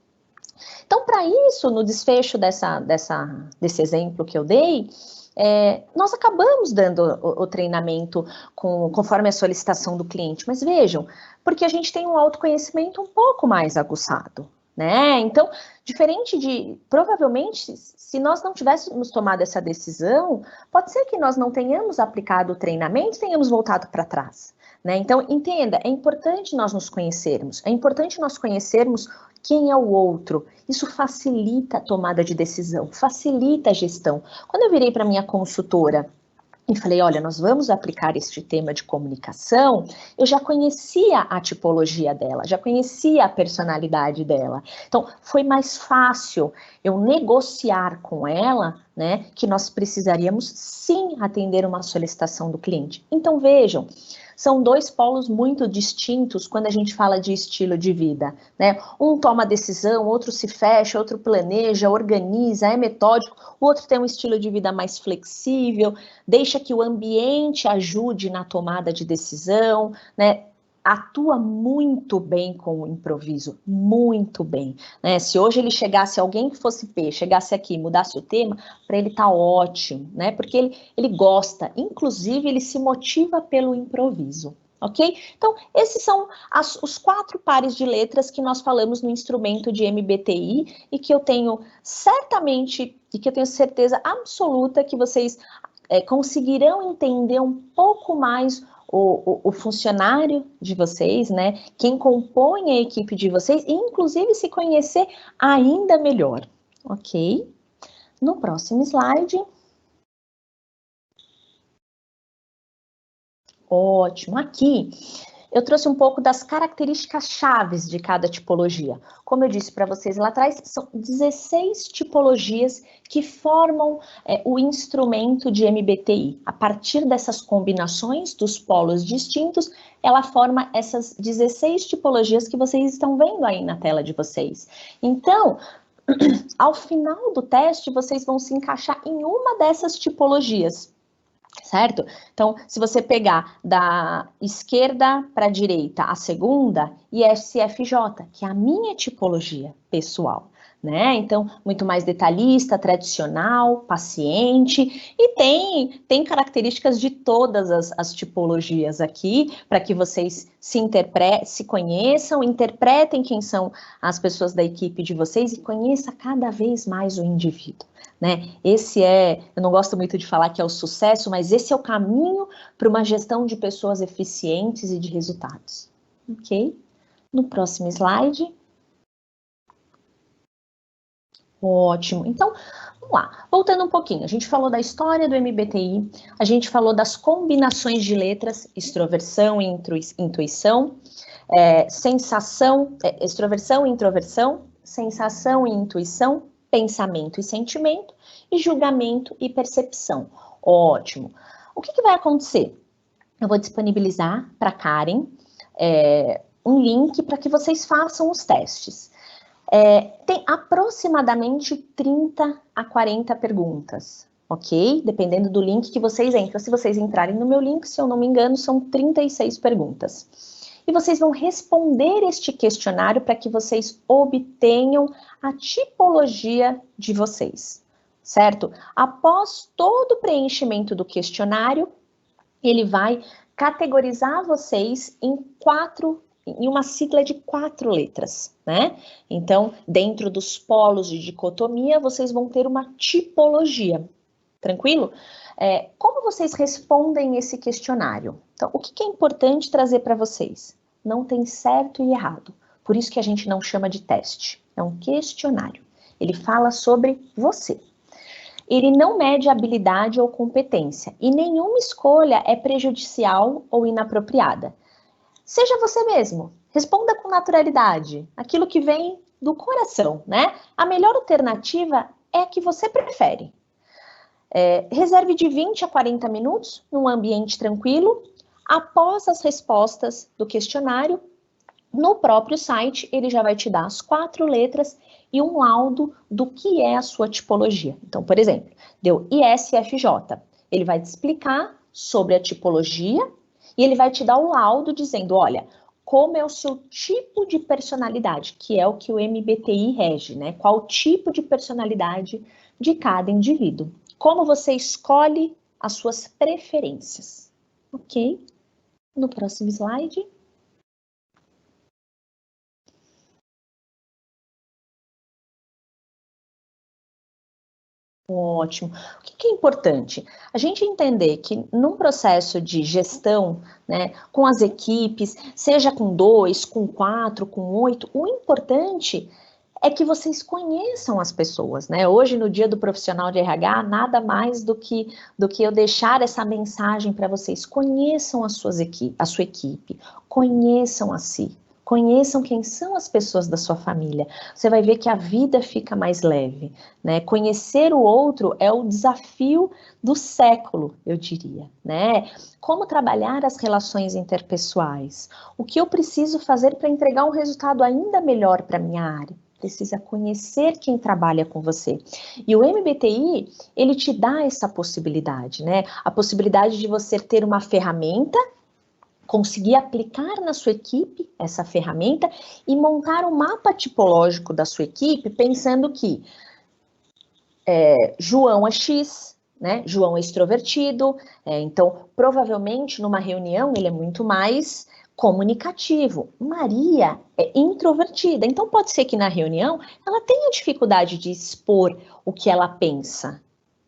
Então, para isso, no desfecho desse exemplo que eu dei, nós acabamos dando o treinamento conforme a solicitação do cliente, mas vejam, porque a gente tem um autoconhecimento um pouco mais aguçado, né? Então, provavelmente, se nós não tivéssemos tomado essa decisão, pode ser que nós não tenhamos aplicado o treinamento, tenhamos voltado para trás, né? Então, entenda, é importante nós nos conhecermos, é importante nós conhecermos quem é o outro. Isso facilita a tomada de decisão, facilita a gestão. Quando eu virei para minha consultora e falei, olha, nós vamos aplicar este tema de comunicação, eu já conhecia a tipologia dela, já conhecia a personalidade dela. Então, foi mais fácil eu negociar com ela, né, que nós precisaríamos sim atender uma solicitação do cliente. Então, vejam, são 2 polos muito distintos quando a gente fala de estilo de vida, né? Um toma decisão, outro se fecha, outro planeja, organiza, é metódico, o outro tem um estilo de vida mais flexível, deixa que o ambiente ajude na tomada de decisão, né? Atua muito bem com o improviso, muito bem, né? Se hoje alguém que fosse P, chegasse aqui e mudasse o tema, para ele tá ótimo, né? Porque ele gosta, inclusive ele se motiva pelo improviso, ok? Então, esses são os 4 pares de letras que nós falamos no instrumento de MBTI e que eu tenho certamente, e que eu tenho certeza absoluta que vocês conseguirão entender um pouco mais o funcionário de vocês, né? Quem compõe a equipe de vocês, e inclusive se conhecer ainda melhor, ok? No próximo slide. Ótimo, aqui eu trouxe um pouco das características chaves de cada tipologia. Como eu disse para vocês lá atrás, são 16 tipologias que formam o instrumento de MBTI. A partir dessas combinações dos polos distintos, ela forma essas 16 tipologias que vocês estão vendo aí na tela de vocês. Então, ao final do teste, vocês vão se encaixar em uma dessas tipologias. Certo? Então, se você pegar da esquerda para a direita a segunda, ISFJ, que é a minha tipologia pessoal, né? Então, muito mais detalhista, tradicional, paciente, e tem características de todas as tipologias aqui, para que vocês se conheçam, interpretem quem são as pessoas da equipe de vocês e conheça cada vez mais o indivíduo. Né? Eu não gosto muito de falar que é o sucesso, mas esse é o caminho para uma gestão de pessoas eficientes e de resultados. Ok? No próximo slide. Ótimo. Então, vamos lá. Voltando um pouquinho, a gente falou da história do MBTI, a gente falou das combinações de letras, extroversão e intuição, extroversão e introversão, sensação e intuição, pensamento e sentimento, e julgamento e percepção. Ótimo. O que vai acontecer? Eu vou disponibilizar para a Karen um link para que vocês façam os testes. Tem aproximadamente 30 a 40 perguntas, ok? Dependendo do link que vocês entram. Se vocês entrarem no meu link, se eu não me engano, são 36 perguntas. e vocês vão responder este questionário para que vocês obtenham a tipologia de vocês, certo? Após todo o preenchimento do questionário, ele vai categorizar vocês em uma sigla de 4 letras, né? Então, dentro dos polos de dicotomia, vocês vão ter uma tipologia, tranquilo? Como vocês respondem esse questionário? Então, o que é importante trazer para vocês? Não tem certo e errado, por isso que a gente não chama de teste, é um questionário. Ele fala sobre você. Ele não mede habilidade ou competência, e nenhuma escolha é prejudicial ou inapropriada. Seja você mesmo, responda com naturalidade, aquilo que vem do coração, né? A melhor alternativa é a que você prefere. Reserve de 20 a 40 minutos num ambiente tranquilo. Após as respostas do questionário, no próprio site, ele já vai te dar as 4 letras e um laudo do que é a sua tipologia. Então, por exemplo, deu ISFJ. Ele vai te explicar sobre a tipologia e ele vai te dar o laudo dizendo, olha, como é o seu tipo de personalidade, que é o que o MBTI rege, né? Qual tipo de personalidade de cada indivíduo. Como você escolhe as suas preferências. Ok? No próximo slide. Ótimo. O que é importante? A gente entender que num processo de gestão, né, com as equipes, seja com 2, com 4, com 8, o importante é que vocês conheçam as pessoas, né? Hoje, no dia do profissional de RH, nada mais do que eu deixar essa mensagem para vocês. Conheçam a sua equipe, conheçam a si. Conheçam quem são as pessoas da sua família. Você vai ver que a vida fica mais leve, né? Conhecer o outro é o desafio do século, eu diria, né? Como trabalhar as relações interpessoais? O que eu preciso fazer para entregar um resultado ainda melhor para minha área? Precisa conhecer quem trabalha com você. E o MBTI, ele te dá essa possibilidade, né? A possibilidade de você ter uma ferramenta, conseguir aplicar na sua equipe essa ferramenta e montar um mapa tipológico da sua equipe, pensando que João é X, né? João é extrovertido, então provavelmente numa reunião ele é muito mais comunicativo. Maria é introvertida, então pode ser que na reunião ela tenha dificuldade de expor o que ela pensa,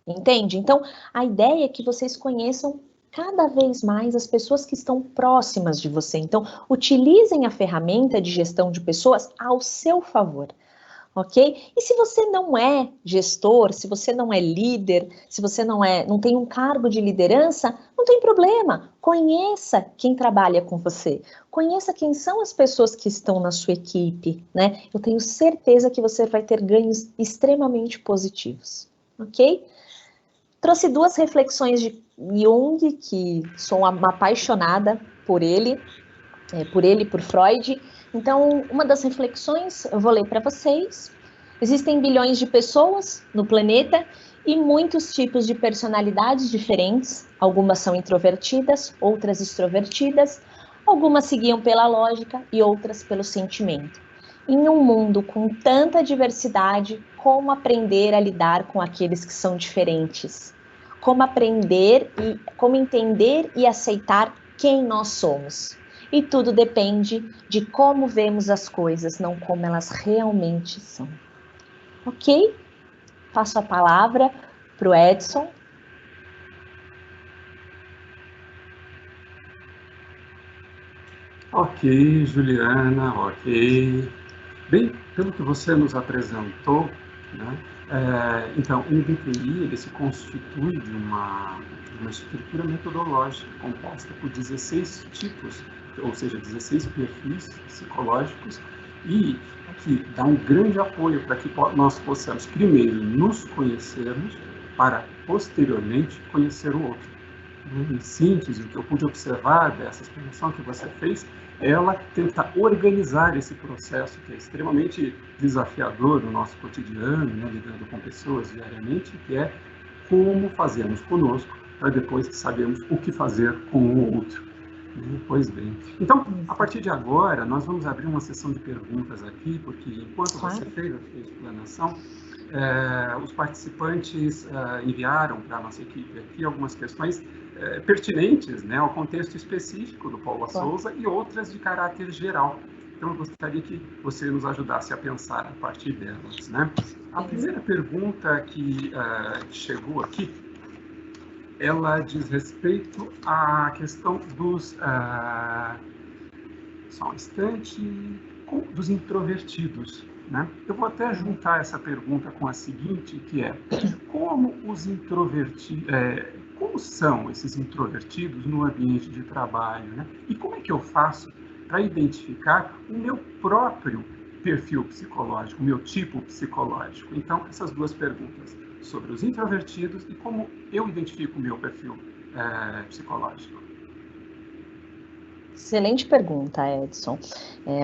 entende? Então a ideia é que vocês conheçam cada vez mais as pessoas que estão próximas de você. Então, utilizem a ferramenta de gestão de pessoas ao seu favor, ok? E se você não é gestor, se você não é líder, se você não tem um cargo de liderança, não tem problema. Conheça quem trabalha com você. Conheça quem são as pessoas que estão na sua equipe, né? Eu tenho certeza que você vai ter ganhos extremamente positivos, ok? Trouxe 2 reflexões de Jung, que sou uma apaixonada por ele, por Freud. Então, uma das reflexões, eu vou ler para vocês. Existem bilhões de pessoas no planeta e muitos tipos de personalidades diferentes. Algumas são introvertidas, outras extrovertidas. Algumas se guiam pela lógica e outras pelo sentimento. Em um mundo com tanta diversidade, como aprender a lidar com aqueles que são diferentes? Como entender e aceitar quem nós somos? E tudo depende de como vemos as coisas, não como elas realmente são. Ok? Passo a palavra para o Edson. Ok, Juliana, ok. Bem, pelo que você nos apresentou, né, então, o MBTI ele se constitui de uma estrutura metodológica composta por 16 tipos, ou seja, 16 perfis psicológicos, e que dá um grande apoio para que nós possamos, primeiro, nos conhecermos, para, posteriormente, conhecer o outro. Em síntese, o que eu pude observar dessa explicação que você fez, ela tenta organizar esse processo que é extremamente desafiador no nosso cotidiano, né, lidando com pessoas diariamente, que é como fazemos conosco, para depois que sabemos o que fazer com o outro. Pois bem. Então, a partir de agora, nós vamos abrir uma sessão de perguntas aqui, porque enquanto você fez a sua explanação, os participantes enviaram para a nossa equipe aqui algumas questões pertinentes, né, ao contexto específico do Paula Souza e outras de caráter geral. Então, eu gostaria que você nos ajudasse a pensar a partir delas, né? A primeira pergunta que chegou aqui, ela diz respeito à questão dos, só um instante, dos introvertidos, né? Eu vou até juntar essa pergunta com a seguinte, que é: como os introvertidos, como são esses introvertidos no ambiente de trabalho, né? E como é que eu faço para identificar o meu próprio perfil psicológico, o meu tipo psicológico? Então, essas duas perguntas sobre os introvertidos e como eu identifico o meu perfil psicológico. Excelente pergunta, Edson.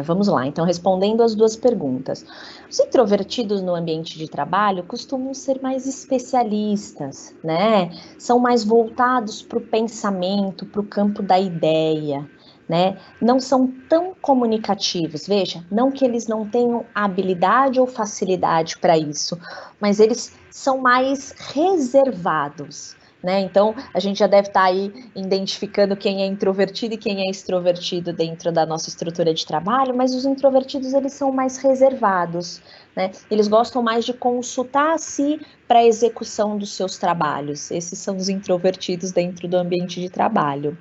Vamos lá, então, respondendo as duas perguntas. Os introvertidos no ambiente de trabalho costumam ser mais especialistas, né? São mais voltados para o pensamento, para o campo da ideia, né? Não são tão comunicativos, veja, não que eles não tenham habilidade ou facilidade para isso, mas eles são mais reservados, né? Então, a gente já deve estar aí identificando quem é introvertido e quem é extrovertido dentro da nossa estrutura de trabalho, mas os introvertidos, eles são mais reservados, né? Eles gostam mais de consultar a si para a execução dos seus trabalhos. Esses são os introvertidos dentro do ambiente de trabalho.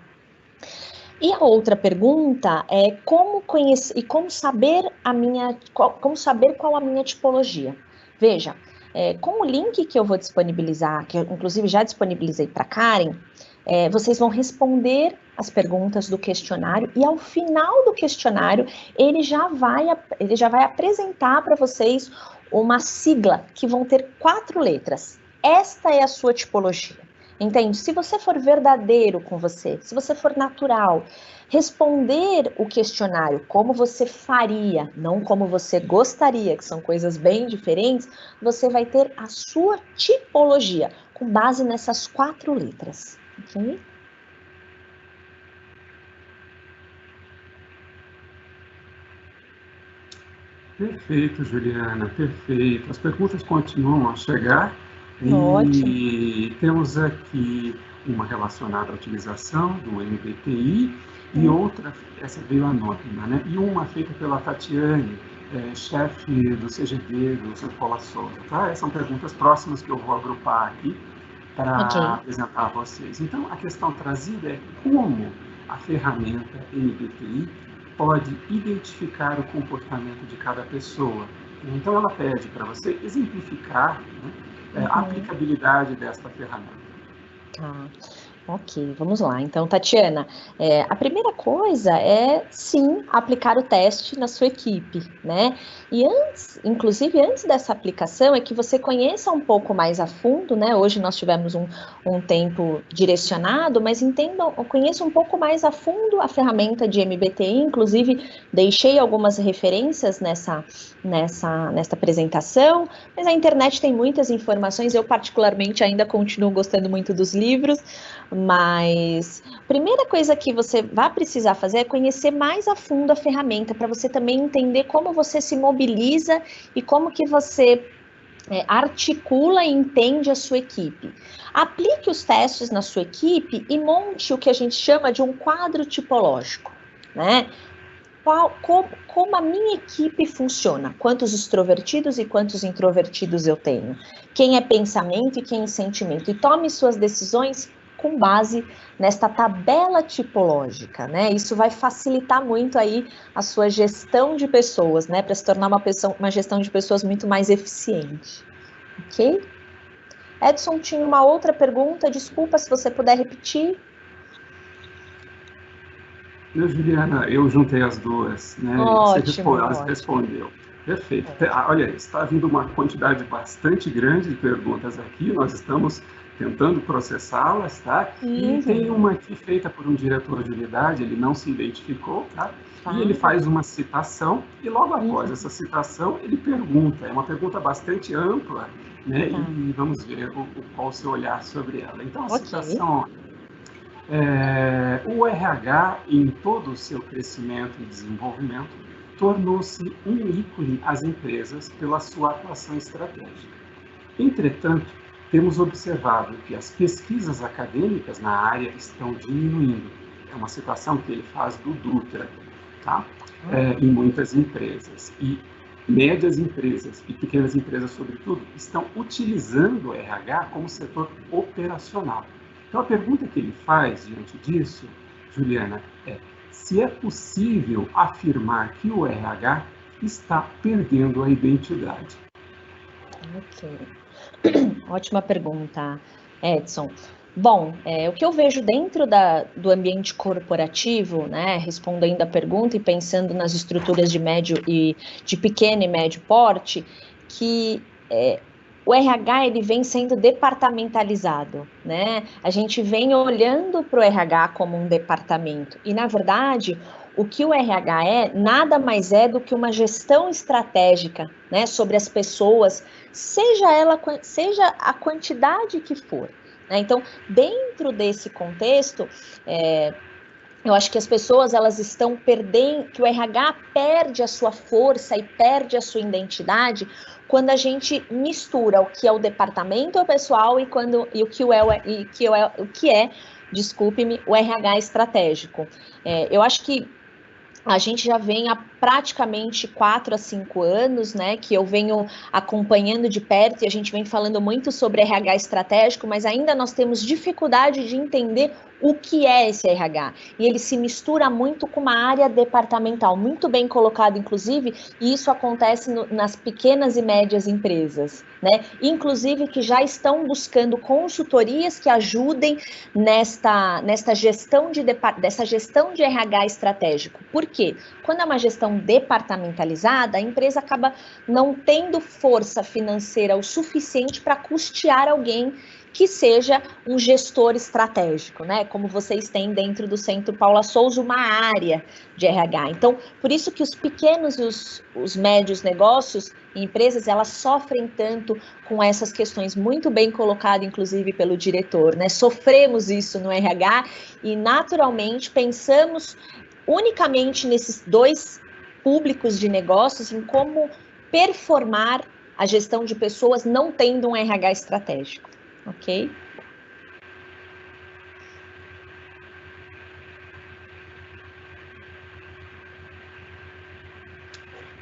E a outra pergunta é como conhecer e como saber qual a minha tipologia. Veja, com o link que eu vou disponibilizar, que eu inclusive já disponibilizei para a Karen, vocês vão responder as perguntas do questionário e ao final do questionário ele já vai apresentar para vocês uma sigla que vão ter 4 letras. Esta é a sua tipologia. Entende? Se você for verdadeiro com você, se você for natural, responder o questionário como você faria, não como você gostaria, que são coisas bem diferentes, você vai ter a sua tipologia, com base nessas 4 letras. Ok? Perfeito, Juliana, perfeito. As perguntas continuam a chegar. Ótimo. E temos aqui uma relacionada à utilização do MBTI e outra, essa veio anônima, né? E uma feita pela Tatiane, chefe do CGD, do Centro Paula Souza, tá? Essas são perguntas próximas que eu vou agrupar aqui para apresentar a vocês. Então, a questão trazida é como a ferramenta MBTI pode identificar o comportamento de cada pessoa. Então, ela pede para você exemplificar, né, a aplicabilidade desta ferramenta. Ok, vamos lá. Então, Tatiana, a primeira coisa é, sim, aplicar o teste na sua equipe, né? E inclusive antes dessa aplicação, é que você conheça um pouco mais a fundo, né? Hoje nós tivemos um tempo direcionado, mas conheça um pouco mais a fundo a ferramenta de MBTI, inclusive deixei algumas referências nesta apresentação, mas a internet tem muitas informações, eu particularmente ainda continuo gostando muito dos livros, mas a primeira coisa que você vai precisar fazer é conhecer mais a fundo a ferramenta, para você também entender como você se mobiliza e como que você articula e entende a sua equipe. Aplique os testes na sua equipe e monte o que a gente chama de um quadro tipológico, né? Como a minha equipe funciona, quantos extrovertidos e quantos introvertidos eu tenho, quem é pensamento e quem é sentimento, e tome suas decisões com base nesta tabela tipológica, né? Isso vai facilitar muito aí a sua gestão de pessoas, né? Para se tornar uma gestão de pessoas muito mais eficiente, ok? Edson tinha uma outra pergunta, desculpa se você puder repetir. Juliana, eu juntei as duas, né? Ótimo, você respondeu. Perfeito. Olha, está vindo uma quantidade bastante grande de perguntas aqui, nós estamos tentando processá-las, tá? E tem uma aqui feita por um diretor de unidade, ele não se identificou, tá? E ele faz uma citação, e logo após essa citação, ele pergunta, é uma pergunta bastante ampla, né? E vamos ver qual o seu olhar sobre ela. Então, a citação: O RH, em todo o seu crescimento e desenvolvimento, tornou-se um ícone às empresas pela sua atuação estratégica. Entretanto, temos observado que as pesquisas acadêmicas na área estão diminuindo. É uma citação que ele faz do Dutra, tá? Em muitas empresas. E médias empresas e pequenas empresas, sobretudo, estão utilizando o RH como setor operacional. Então, a pergunta que ele faz diante disso, Juliana, é se é possível afirmar que o RH está perdendo a identidade. Ok. Ótima pergunta, Edson. Bom, o que eu vejo dentro do ambiente corporativo, né, respondendo a pergunta e pensando nas estruturas de pequeno e médio porte, que o RH ele vem sendo departamentalizado, né? A gente vem olhando para o RH como um departamento e, na verdade, o que o RH nada mais é do que uma gestão estratégica, né, sobre as pessoas, seja a quantidade que for. Né? Então, dentro desse contexto, eu acho que as pessoas elas estão perdendo, que o RH perde a sua força e perde a sua identidade quando a gente mistura o que é o departamento pessoal e o que é, desculpe-me, o RH estratégico. Eu acho que a gente já vem há praticamente 4 a 5 anos, né, que eu venho acompanhando de perto e a gente vem falando muito sobre RH estratégico, mas ainda nós temos dificuldade de entender o que é esse RH. E ele se mistura muito com uma área departamental, muito bem colocado, inclusive, e isso acontece nas pequenas e médias empresas, né, inclusive que já estão buscando consultorias que ajudem nesta gestão dessa gestão de RH estratégico. Por quê? Quando é uma gestão departamentalizada, a empresa acaba não tendo força financeira o suficiente para custear alguém que seja um gestor estratégico, né? Como vocês têm dentro do Centro Paula Souza, uma área de RH. Então, por isso que os pequenos e os médios negócios e empresas, elas sofrem tanto com essas questões, muito bem colocado, inclusive, pelo diretor, né? Sofremos isso no RH e, naturalmente, pensamos unicamente nesses dois públicos de negócios, em como performar a gestão de pessoas não tendo um RH estratégico, ok?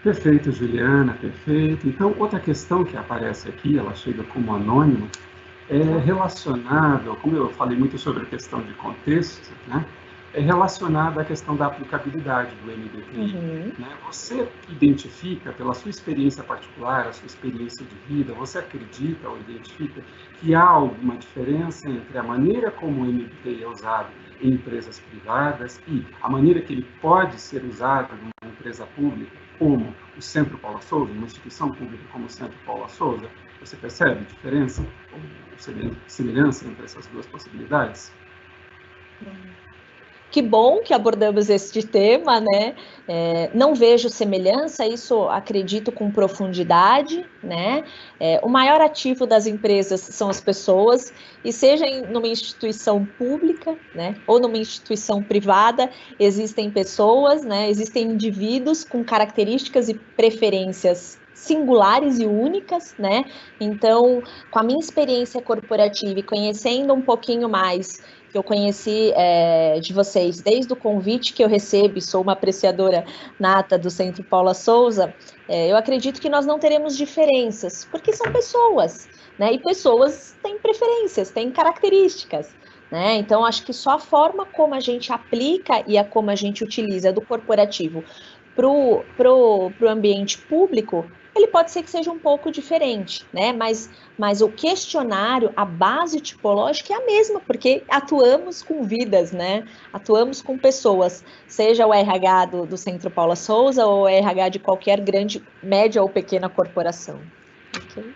Perfeito, Juliana, perfeito. Então, outra questão que aparece aqui, ela chega como anônima, é relacionada, como eu falei muito sobre a questão de contexto, né? É relacionada à questão da aplicabilidade do MBTI. Né? Você identifica, pela sua experiência particular, a sua experiência de vida, você acredita ou identifica que há alguma diferença entre a maneira como o MBTI é usado em empresas privadas e a maneira que ele pode ser usado numa empresa pública, como o Centro Paula Souza, uma instituição pública como o Centro Paula Souza? Você percebe diferença ou semelhança entre essas duas possibilidades? Que bom que abordamos este tema, né? Não vejo semelhança, isso acredito com profundidade, né? O maior ativo das empresas são as pessoas, e seja numa instituição pública, né? Ou numa instituição privada, existem pessoas, né? Existem indivíduos com características e preferências singulares e únicas, né? Então, com a minha experiência corporativa e conhecendo um pouquinho mais que eu conheci de vocês desde o convite que eu recebo, sou uma apreciadora nata do Centro Paula Souza, eu acredito que nós não teremos diferenças, porque são pessoas, né? E pessoas têm preferências, têm características, né? Então, acho que só a forma como a gente aplica e a como a gente utiliza do corporativo pro ambiente público, ele pode ser que seja um pouco diferente, né? Mas o questionário, a base tipológica é a mesma, porque atuamos com vidas, né? Atuamos com pessoas, seja o RH do Centro Paula Souza ou o RH de qualquer grande, média ou pequena corporação. Ok?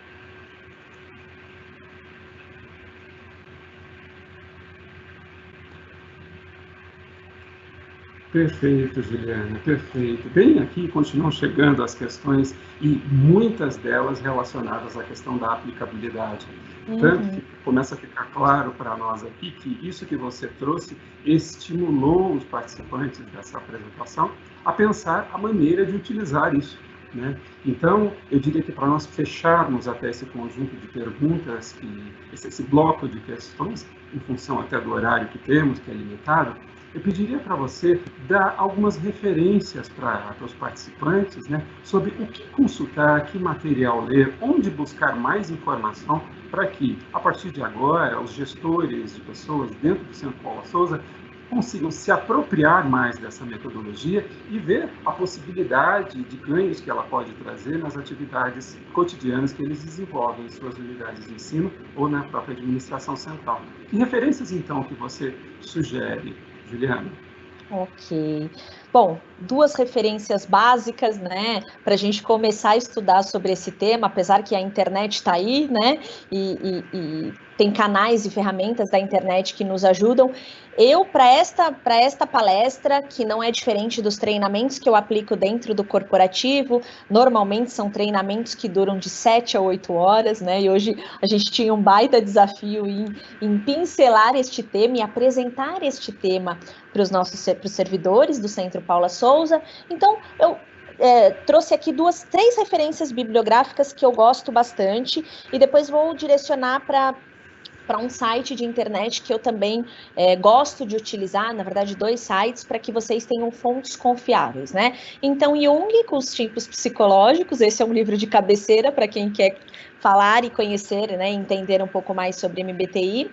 Perfeito, Juliana, perfeito. Bem, aqui continuam chegando as questões e muitas delas relacionadas à questão da aplicabilidade. Tanto que começa a ficar claro para nós aqui que isso que você trouxe estimulou os participantes dessa apresentação a pensar a maneira de utilizar isso, né? Então, eu diria que para nós fecharmos até esse conjunto de perguntas, esse bloco de questões, em função até do horário que temos, que é limitado, eu pediria para você dar algumas referências para os participantes, né, sobre o que consultar, que material ler, onde buscar mais informação, para que, a partir de agora, os gestores de pessoas dentro do Centro Paula Souza consigam se apropriar mais dessa metodologia e ver a possibilidade de ganhos que ela pode trazer nas atividades cotidianas que eles desenvolvem em suas unidades de ensino ou na própria administração central. Que referências, então, que você sugere, Juliana? Ok. Bom, duas referências básicas, né, para a gente começar a estudar sobre esse tema, apesar que a internet está aí, né, e tem canais e ferramentas da internet que nos ajudam. Eu, para esta palestra, que não é diferente dos treinamentos que eu aplico dentro do corporativo, normalmente são treinamentos que duram de 7 a 8 horas, né, e hoje a gente tinha um baita desafio em pincelar este tema e apresentar este tema para os servidores do Centro Paula Souza. Então, eu trouxe aqui três referências bibliográficas que eu gosto bastante, e depois vou direcionar para um site de internet que eu também gosto de utilizar, na verdade 2 sites, para que vocês tenham fontes confiáveis, né? Então, Jung, com os tipos psicológicos, esse é um livro de cabeceira para quem quer falar e conhecer, né, entender um pouco mais sobre MBTI.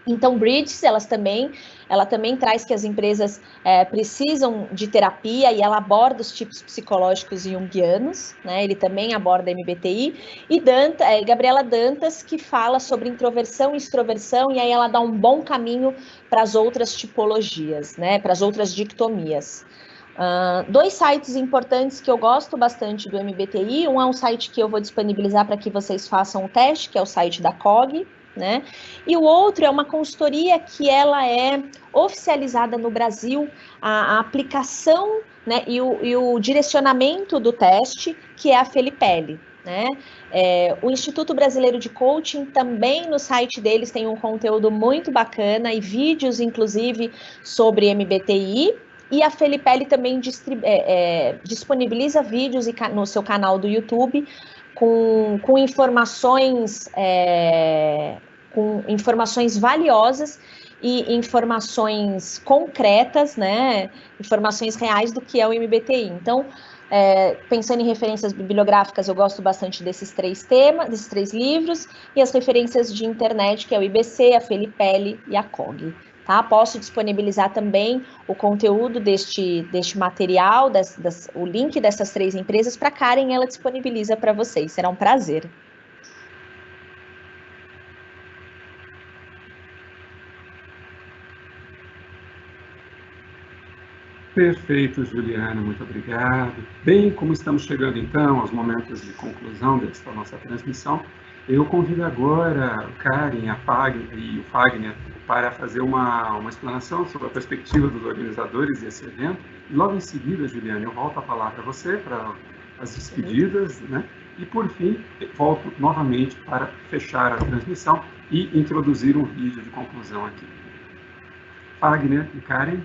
Então, Bridges, ela também traz que as empresas precisam de terapia, e ela aborda os tipos psicológicos junguianos, né? Ele também aborda MBTI, e Gabriela Dantas, que fala sobre introversão e extroversão, e aí ela dá um bom caminho para as outras tipologias, né? Para as outras dictomias. 2 sites importantes que eu gosto bastante do MBTI, um é um site que eu vou disponibilizar para que vocês façam o teste, que é o site da COG, né? E o outro é uma consultoria que ela é oficializada no Brasil, a aplicação, né, e o direcionamento do teste, que é a Felipelli, né? O Instituto Brasileiro de Coaching também, no site deles, tem um conteúdo muito bacana e vídeos, inclusive, sobre MBTI. E a Felipelli também disponibiliza vídeos no seu canal do YouTube com informações valiosas e informações concretas, né? Informações reais do que é o MBTI. Então, pensando em referências bibliográficas, eu gosto bastante desses 3 livros, e as referências de internet, que é o IBC, a Felipelli e a COG. Tá? Posso disponibilizar também o conteúdo deste material, o link dessas 3 empresas para a Karen, ela disponibiliza para vocês. Será um prazer. Perfeito, Juliana, muito obrigado. Bem, como estamos chegando então aos momentos de conclusão desta nossa transmissão, eu convido agora o Karen, a Fagner e o Fagner para fazer uma explanação sobre a perspectiva dos organizadores desse evento. E logo em seguida, Juliana, eu volto a palavra a você para as despedidas, né? E por fim, volto novamente para fechar a transmissão e introduzir um vídeo de conclusão aqui. Fagner e Karen.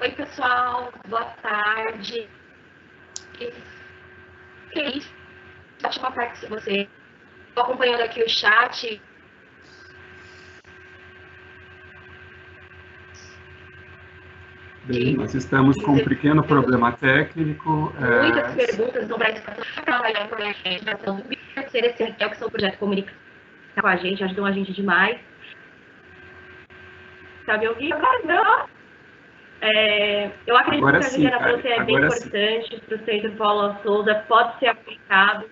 Oi, pessoal, boa tarde. Feliz de uma parte de você. Estou acompanhando aqui o chat. Bem, nós estamos com um pequeno problema técnico. Muitas perguntas no Brasil para trabalhar com a gente, que são o projeto Comunicação com a gente, ajudam a gente demais. Tá me ouvindo agora? Não? Eu acredito Agora que a sim, Juliana Karen, trouxe é bem agora sim. importante para o Centro Paula Souza, pode ser aplicado.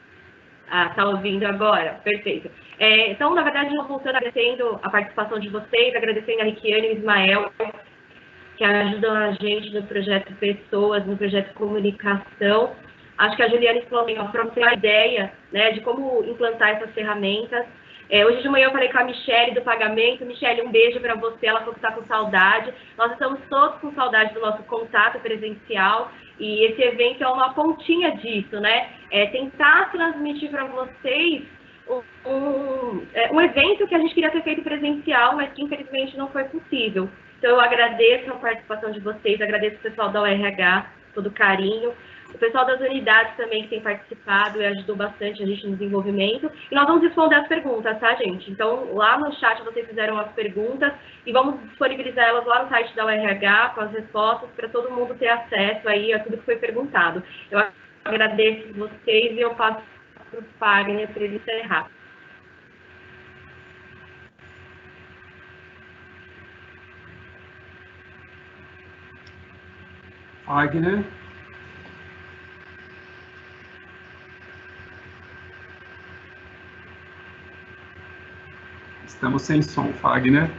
Tá ouvindo agora? Perfeito. Então, na verdade, eu voltando agradecendo a participação de vocês, agradecendo a Riquiane e o Ismael, que ajudam a gente no projeto Pessoas, no projeto Comunicação. Acho que a Juliana explicou para ter uma ideia, né, de como implantar essas ferramentas. Hoje de manhã eu falei com a Michelle do pagamento. Michelle, um beijo para você, ela falou que está com saudade. Nós estamos todos com saudade do nosso contato presencial e esse evento é uma pontinha disso, né? Tentar transmitir para vocês um evento que a gente queria ter feito presencial, mas que infelizmente não foi possível. Então eu agradeço a participação de vocês, agradeço o pessoal da UERH, todo o carinho. O pessoal das unidades também que tem participado e ajudou bastante a gente no desenvolvimento. E nós vamos responder as perguntas, tá, gente? Então, lá no chat vocês fizeram as perguntas e vamos disponibilizar elas lá no site da UERH com as respostas para todo mundo ter acesso aí a tudo que foi perguntado. Eu agradeço vocês e eu passo para o Fagner para ele encerrar. Fagner. Estamos sem som, Fagner.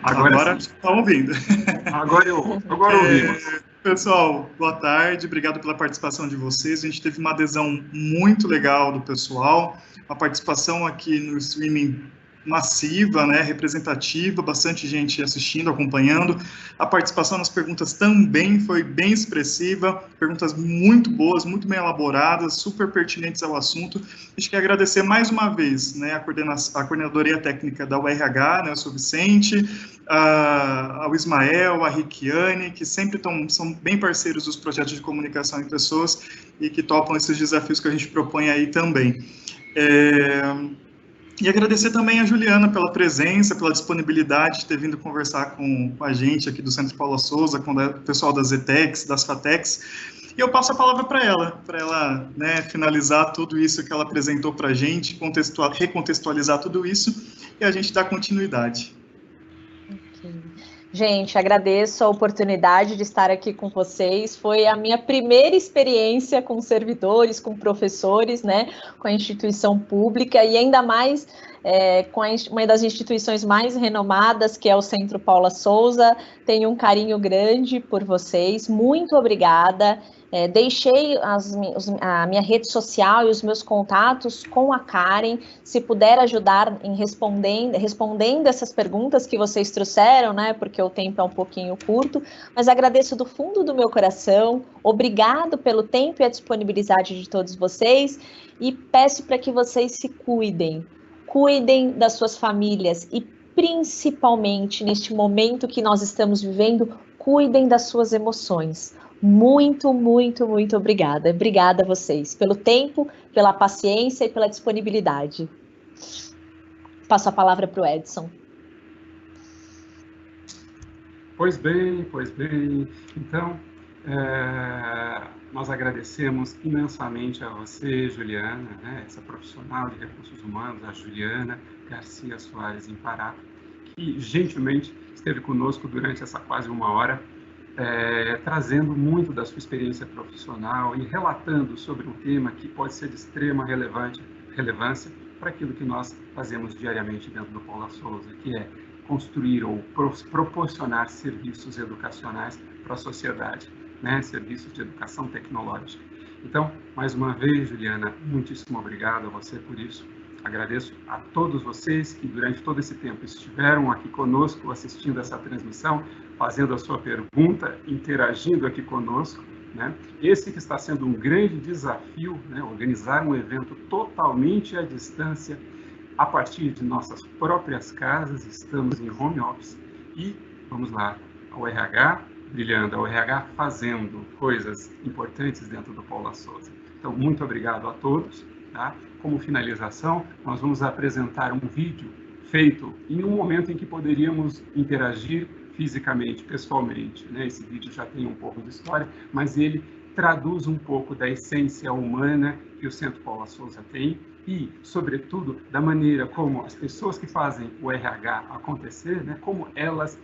Agora está ouvindo. Agora ouvimos. Pessoal, boa tarde, obrigado pela participação de vocês. A gente teve uma adesão muito legal do pessoal, uma participação aqui no streaming massiva, né, representativa, bastante gente assistindo, acompanhando. A participação nas perguntas também foi bem expressiva, perguntas muito boas, muito bem elaboradas, super pertinentes ao assunto. A gente quer agradecer mais uma vez, né, a coordenadoria técnica da UERH, né, eu sou Vicente, ao Ismael, a Riquiane, que sempre são bem parceiros dos projetos de comunicação em pessoas e que topam esses desafios que a gente propõe aí também. E agradecer também a Juliana pela presença, pela disponibilidade de ter vindo conversar com a gente aqui do Centro Paula Souza, com o pessoal das ETECs, das FATECs. E eu passo a palavra para ela, né, finalizar tudo isso que ela apresentou para a gente, recontextualizar tudo isso e a gente dar continuidade. Gente, agradeço a oportunidade de estar aqui com vocês. Foi a minha primeira experiência com servidores, com professores, né, com a instituição pública e ainda mais com uma das instituições mais renomadas, que é o Centro Paula Souza. Tenho um carinho grande por vocês. Muito obrigada. Deixei a minha rede social e os meus contatos com a Karen, se puder ajudar em respondendo essas perguntas que vocês trouxeram, né, porque o tempo é um pouquinho curto, mas agradeço do fundo do meu coração, obrigado pelo tempo e a disponibilidade de todos vocês, e peço para que vocês se cuidem das suas famílias, e principalmente neste momento que nós estamos vivendo, cuidem das suas emoções. Muito, muito, muito obrigada. Obrigada a vocês pelo tempo, pela paciência e pela disponibilidade. Passo a palavra para o Edson. Pois bem. Então, nós agradecemos imensamente a você, Juliana, né, essa profissional de recursos humanos, a Juliana Garcia Soares Imparato, que gentilmente esteve conosco durante essa quase uma hora, trazendo muito da sua experiência profissional e relatando sobre um tema que pode ser de extrema relevância para aquilo que nós fazemos diariamente dentro do Paula Souza, que é construir ou proporcionar serviços educacionais para a sociedade, né? Serviços de educação tecnológica. Então, mais uma vez, Juliana, muitíssimo obrigado a você por isso. Agradeço a todos vocês que durante todo esse tempo estiveram aqui conosco assistindo essa transmissão, fazendo a sua pergunta, interagindo aqui conosco, né? Esse que está sendo um grande desafio, né? Organizar um evento totalmente à distância, a partir de nossas próprias casas, estamos em home office e, vamos lá, a UERH brilhando, a UERH fazendo coisas importantes dentro do Paula Souza. Então, muito obrigado a todos, tá? Como finalização, nós vamos apresentar um vídeo feito em um momento em que poderíamos interagir fisicamente, pessoalmente, né? Esse vídeo já tem um pouco de história, mas ele traduz um pouco da essência humana que o Centro Paula Souza tem e, sobretudo, da maneira como as pessoas que fazem o RH acontecer, né, como elas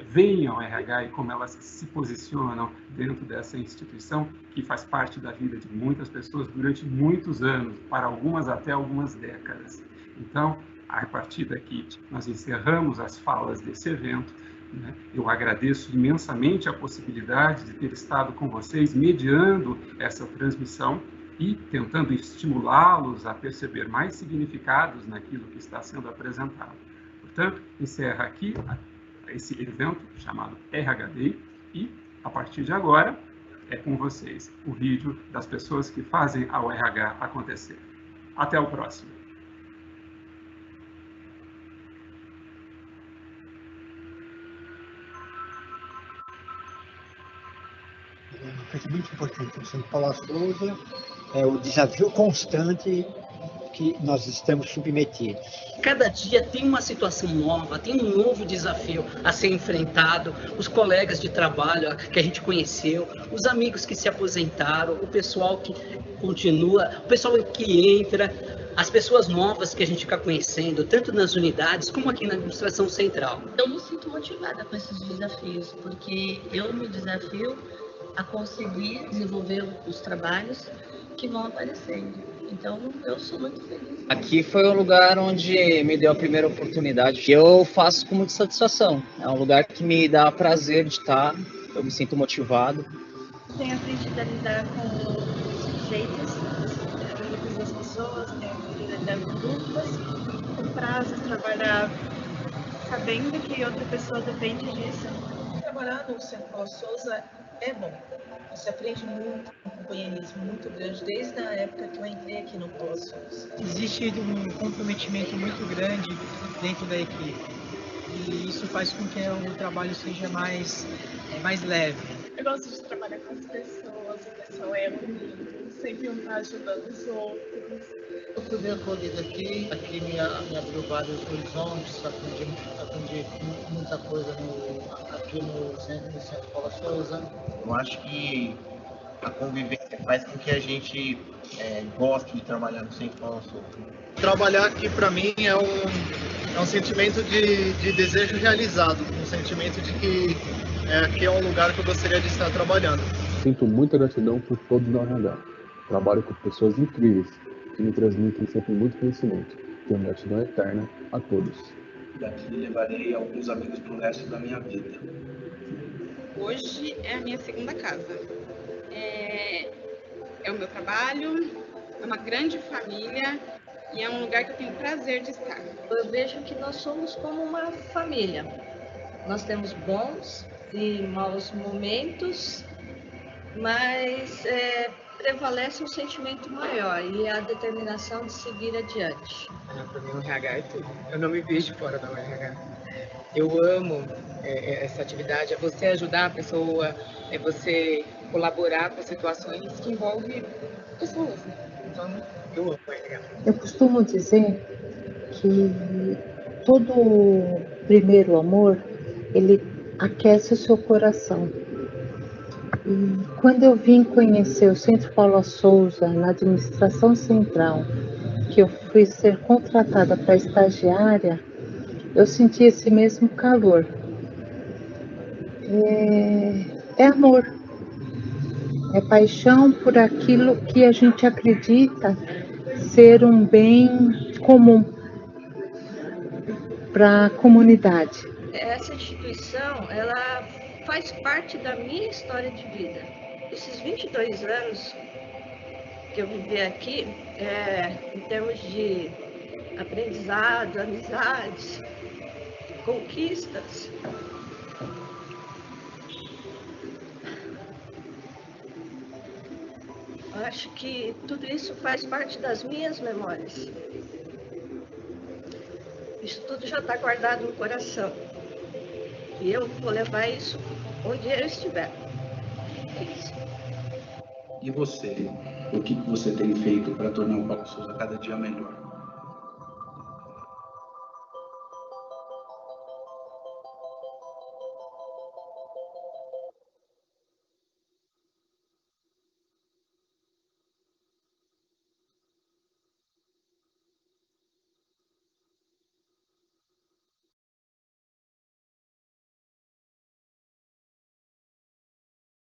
veem ao RH e como elas se posicionam dentro dessa instituição que faz parte da vida de muitas pessoas durante muitos anos, para algumas até algumas décadas. Então, a partir daqui, nós encerramos as falas desse evento. Né? Eu agradeço imensamente a possibilidade de ter estado com vocês mediando essa transmissão e tentando estimulá-los a perceber mais significados naquilo que está sendo apresentado. Portanto, encerra aqui esse evento chamado RH Day e, a partir de agora, é com vocês o vídeo das pessoas que fazem a RH acontecer. Até o próximo. Uma coisa muito importante no Centro Paula Souza é o desafio constante que nós estamos submetidos. Cada dia tem uma situação nova, tem um novo desafio a ser enfrentado, os colegas de trabalho que a gente conheceu, os amigos que se aposentaram, o pessoal que continua, o pessoal que entra, as pessoas novas que a gente fica conhecendo, tanto nas unidades como aqui na administração central. Eu me sinto motivada com esses desafios, porque eu me desafio a conseguir desenvolver os trabalhos que vão aparecendo. Então, eu sou muito feliz. Aqui foi o lugar onde me deu a primeira oportunidade, que eu faço com muita satisfação. É um lugar que me dá prazer de estar, eu me sinto motivado. Tenho aprendido a lidar com os sujeitos, das pessoas, tenho aprendido a lidar com dúvidas, com prazos, trabalhar sabendo que outra pessoa depende disso. Trabalhar no Centro Paula Souza é bom. Você aprende muito, um companheirismo muito grande, desde a época que eu entrei aqui no Paula Souza. Existe um comprometimento muito grande dentro da equipe. E isso faz com que o trabalho seja mais leve. Eu gosto de trabalhar com as pessoas, o pessoal é unido, sempre um tá ajudando os outros. Eu fui bem acolhido aqui me abriu vários horizontes, aprendi muita coisa aqui no Centro Paula Souza. Eu acho que a convivência faz com que a gente goste de trabalhar no Centro Paula Souza. Trabalhar aqui para mim é um sentimento de desejo realizado, um sentimento de que aqui é um lugar que eu gostaria de estar trabalhando. Sinto muita gratidão por todos da RH. Trabalho com pessoas incríveis que me transmitem sempre muito conhecimento. Tenho gratidão eterna a todos. Daqui levarei alguns amigos para o resto da minha vida. Hoje é a minha segunda casa. É o meu trabalho, é uma grande família e é um lugar que eu tenho prazer de estar. Eu vejo que nós somos como uma família. Nós temos bons e maus momentos, mas prevalece um sentimento maior e a determinação de seguir adiante. Para mim, o RH é tudo. Eu não me vejo fora da RH. Eu amo essa atividade, é você ajudar a pessoa, é você colaborar com situações que envolvem pessoas. Então, eu amo o RH. Eu costumo dizer que todo primeiro amor, ele aquece o seu coração. E quando eu vim conhecer o Centro Paula Souza na administração central, que eu fui ser contratada para estagiária, eu senti esse mesmo calor. É amor, é paixão por aquilo que a gente acredita ser um bem comum para a comunidade. Essa instituição, ela faz parte da minha história de vida. Esses 22 anos que eu vivi aqui, em termos de aprendizado, amizades, conquistas, eu acho que tudo isso faz parte das minhas memórias. Isso tudo já está guardado no coração. E eu vou levar isso onde eu estiver. É isso. E você? O que você tem feito para tornar o Paula Souza cada dia melhor?